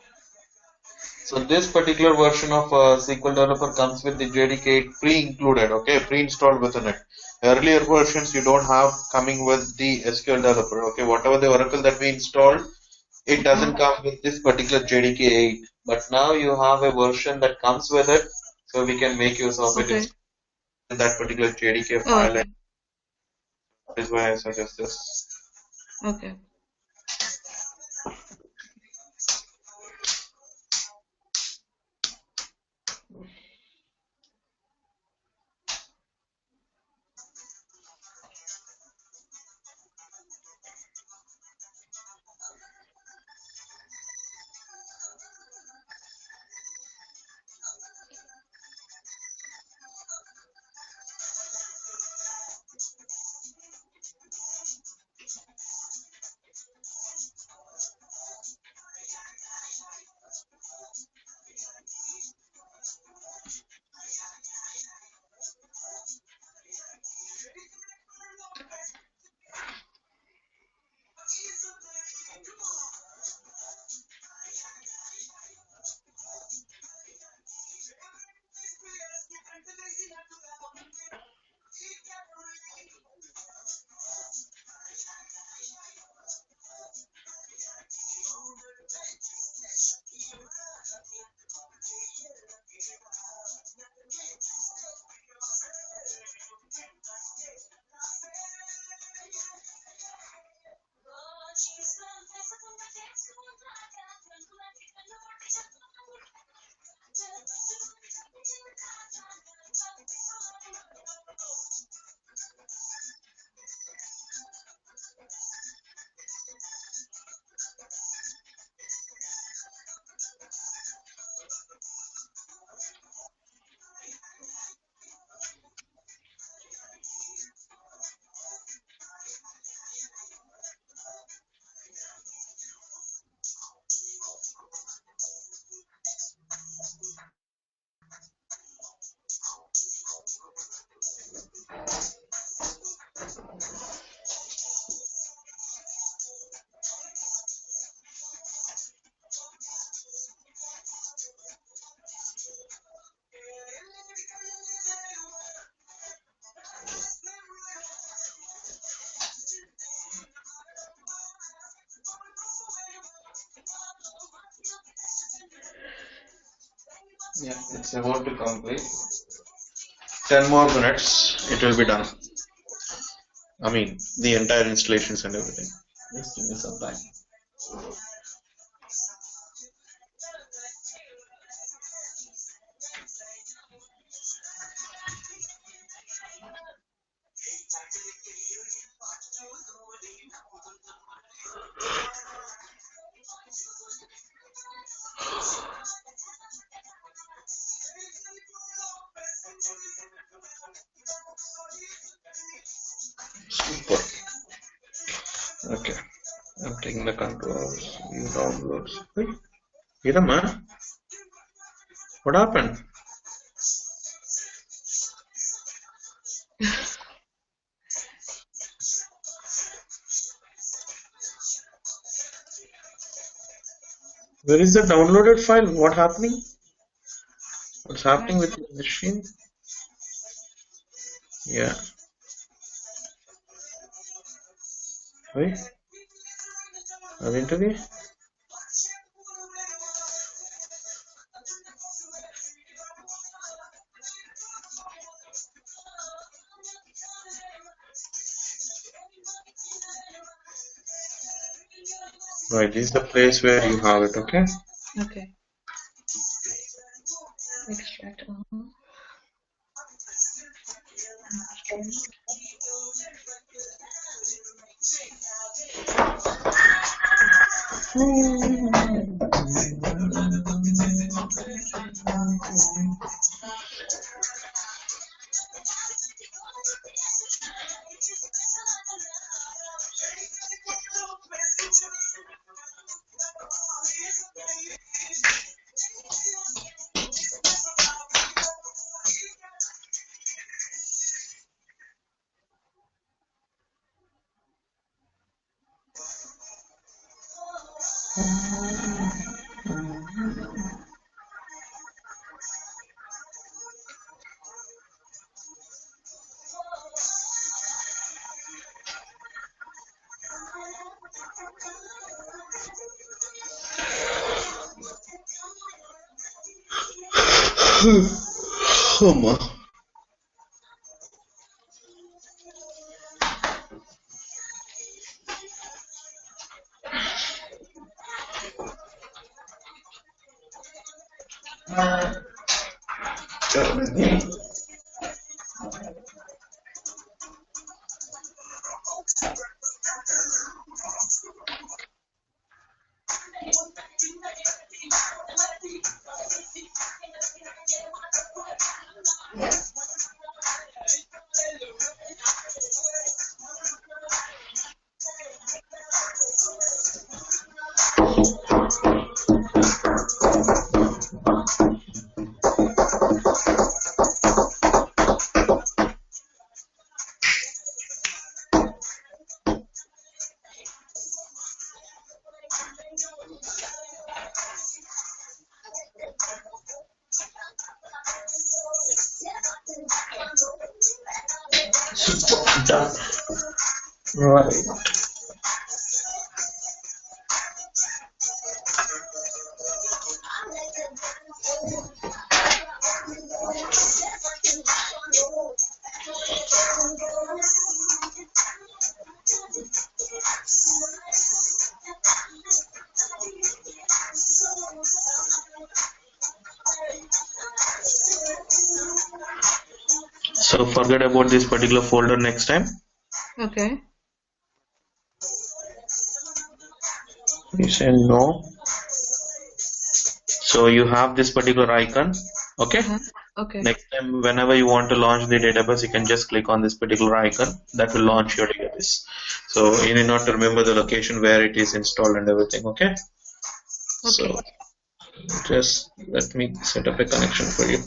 So this particular version of SQL Developer comes with the JDK pre-included, okay, pre-installed within it. Earlier versions you don't have coming with the SQL Developer, okay. Whatever the Oracle that we installed, it doesn't come with this particular JDK 8. But now you have a version that comes with it, so we can make use of it Okay. in that particular JDK Oh, file. okay. And that is why I suggest this. Okay. Yeah, it's about to complete. 10 more minutes, it will be done. I mean, the entire installations and everything. Just give me some time. Super. Okay. I'm taking the controls. You downloads. Hey, Hirama, what happened? Where is the downloaded file? What happening? What's happening with the machine? Yeah. Wait. Identity? Right, this is the place where you have it, okay? Okay. Extract. Oh my. Done. Right. So forget about this particular folder next time. Okay. You say no. So you have this particular icon. Okay. Okay. Next time, whenever you want to launch the database, you can just click on this particular icon. That will launch your database. So you need not to remember the location where it is installed and everything. Okay. Okay. So just let me set up a connection for you.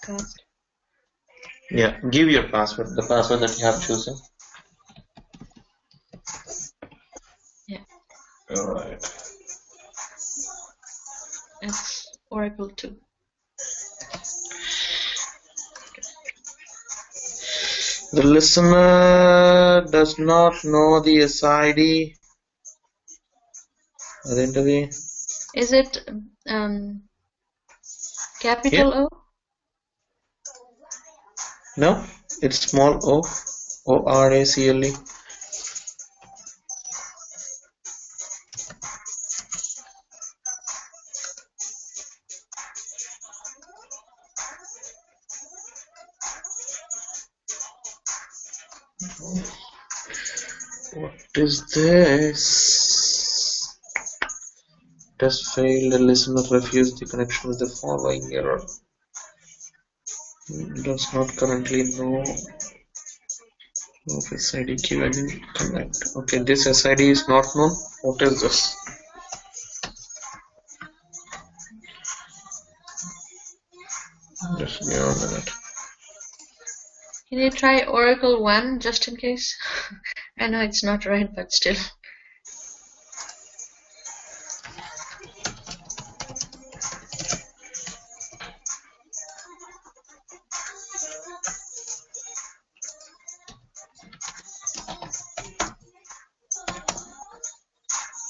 Got. Yeah, give your password, the password that you have chosen. Yeah. All right. It's Oracle 2. The listener does not know the SID. Is it capital O? No, it's small o. O-R-A-C-L-E. What is this? Test failed. The listener refused the connection with the following error. Does not currently know of SID given connect. Okay, this SID is not known. What is this? Just give me a minute. Can you try Oracle 1 just in case? I know it's not right, but still.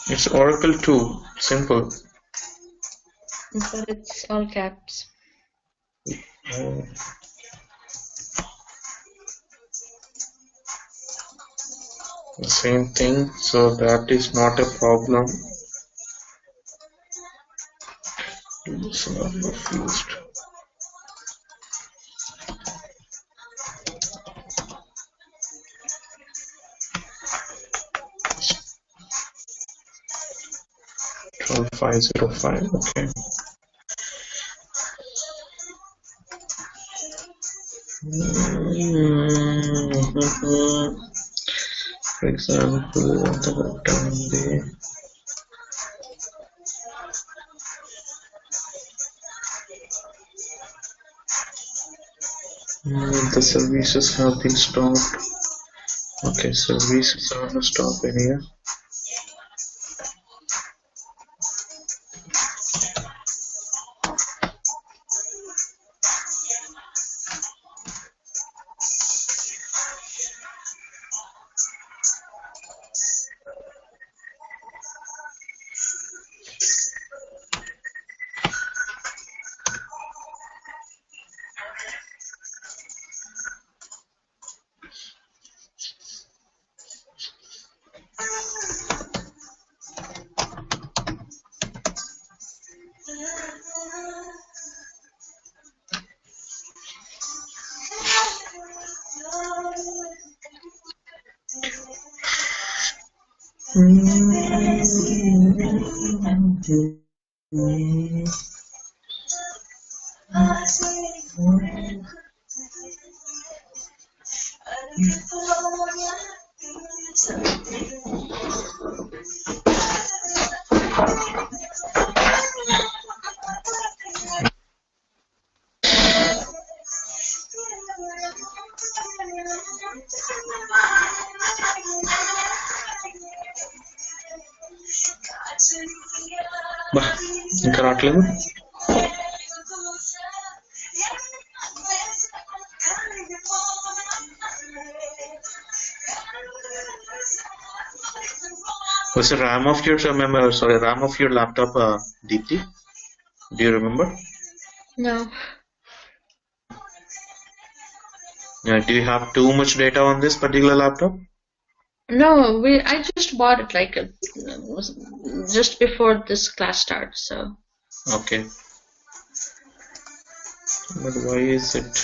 It's Oracle 2. Simple. But it's all caps. The same thing, so that is not a problem. Listener refused. $12,505. Okay. For example, the services have been stopped. Okay, services are stopped in here. ఇంకా రావట్లేదు. What's the RAM of your RAM of your laptop, Deepthi? Do you remember? No. Do you have too much data on this particular laptop? No, I just bought it like just before this class starts, so. Okay. But why is it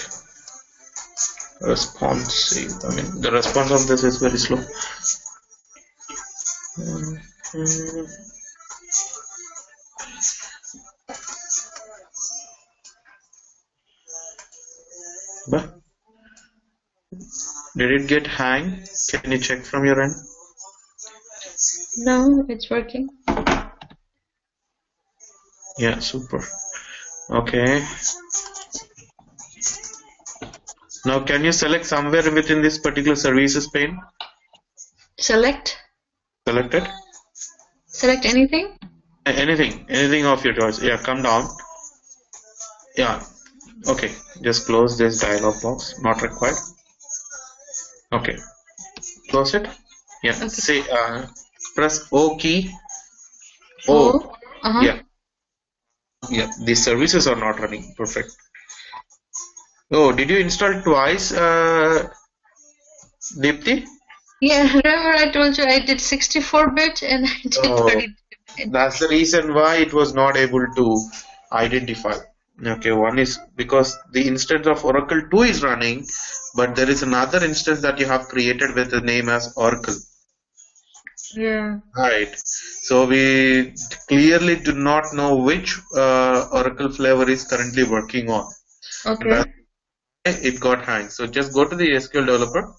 responsive? I mean, the response of this is very slow. But did it get hang? Can you check from your end? No, it's working. Yeah, super. Okay. Now, can you select somewhere within this particular services pane? Select? Select it. Select anything? Anything of your choice. Yeah, come down. Yeah. Okay, just close this dialog box. Not required. Okay, close it. Yeah, Okay. say press O key. Oh. Yeah, yeah. These services are not running. Perfect. Oh, did you install twice, Deepthi? Yeah, remember I told you I did 64-bit and I did Oh, 32-bit. that's the reason why it was not able to identify. Okay, one is because the instance of Oracle 2 is running, but there is another instance that you have created with the name as Oracle. Yeah. Right. So we clearly do not know which Oracle flavor is currently working on. And Okay. that's why it got hanged. So just go to the SQL developer.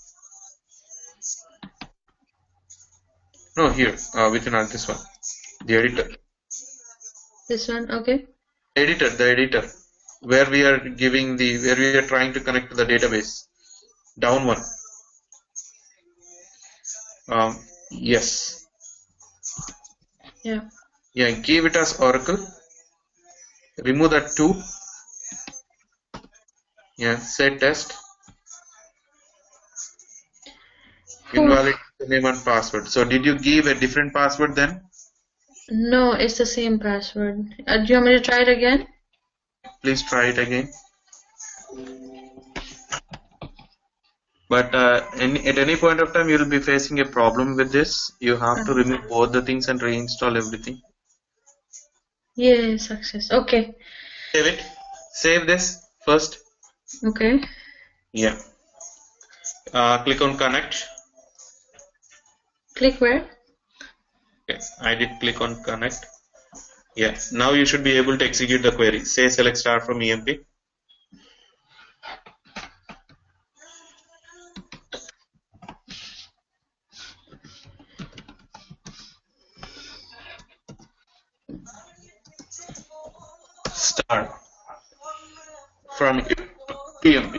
No, here, within this one, the editor. This one. Okay. The editor, where we are giving where we are trying to connect to the database. Down one. Yes. Yeah. Yeah, give it as Oracle. Remove that 2. Yeah, set test. Invalid name and password. So did you give a different password then? No, it's the same password. Do you want me to try it again? Please try it again. But at any point of time, you will be facing a problem with this. You have to remove both the things and reinstall everything. Yeah, success. Okay. Save it. Save this first. Okay. Yeah. Click on connect. Click where? Okay. I did click on connect. Yeah. Now you should be able to execute the query. Say select star from EMP. Star from EMP.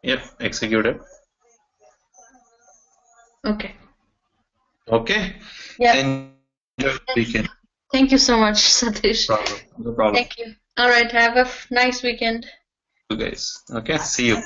Yep, executed. Okay. Okay. Yeah. Enjoy the weekend. Thank you so much, Satish. No problem. Thank you. All right. Have a nice weekend. You guys. Okay. See you.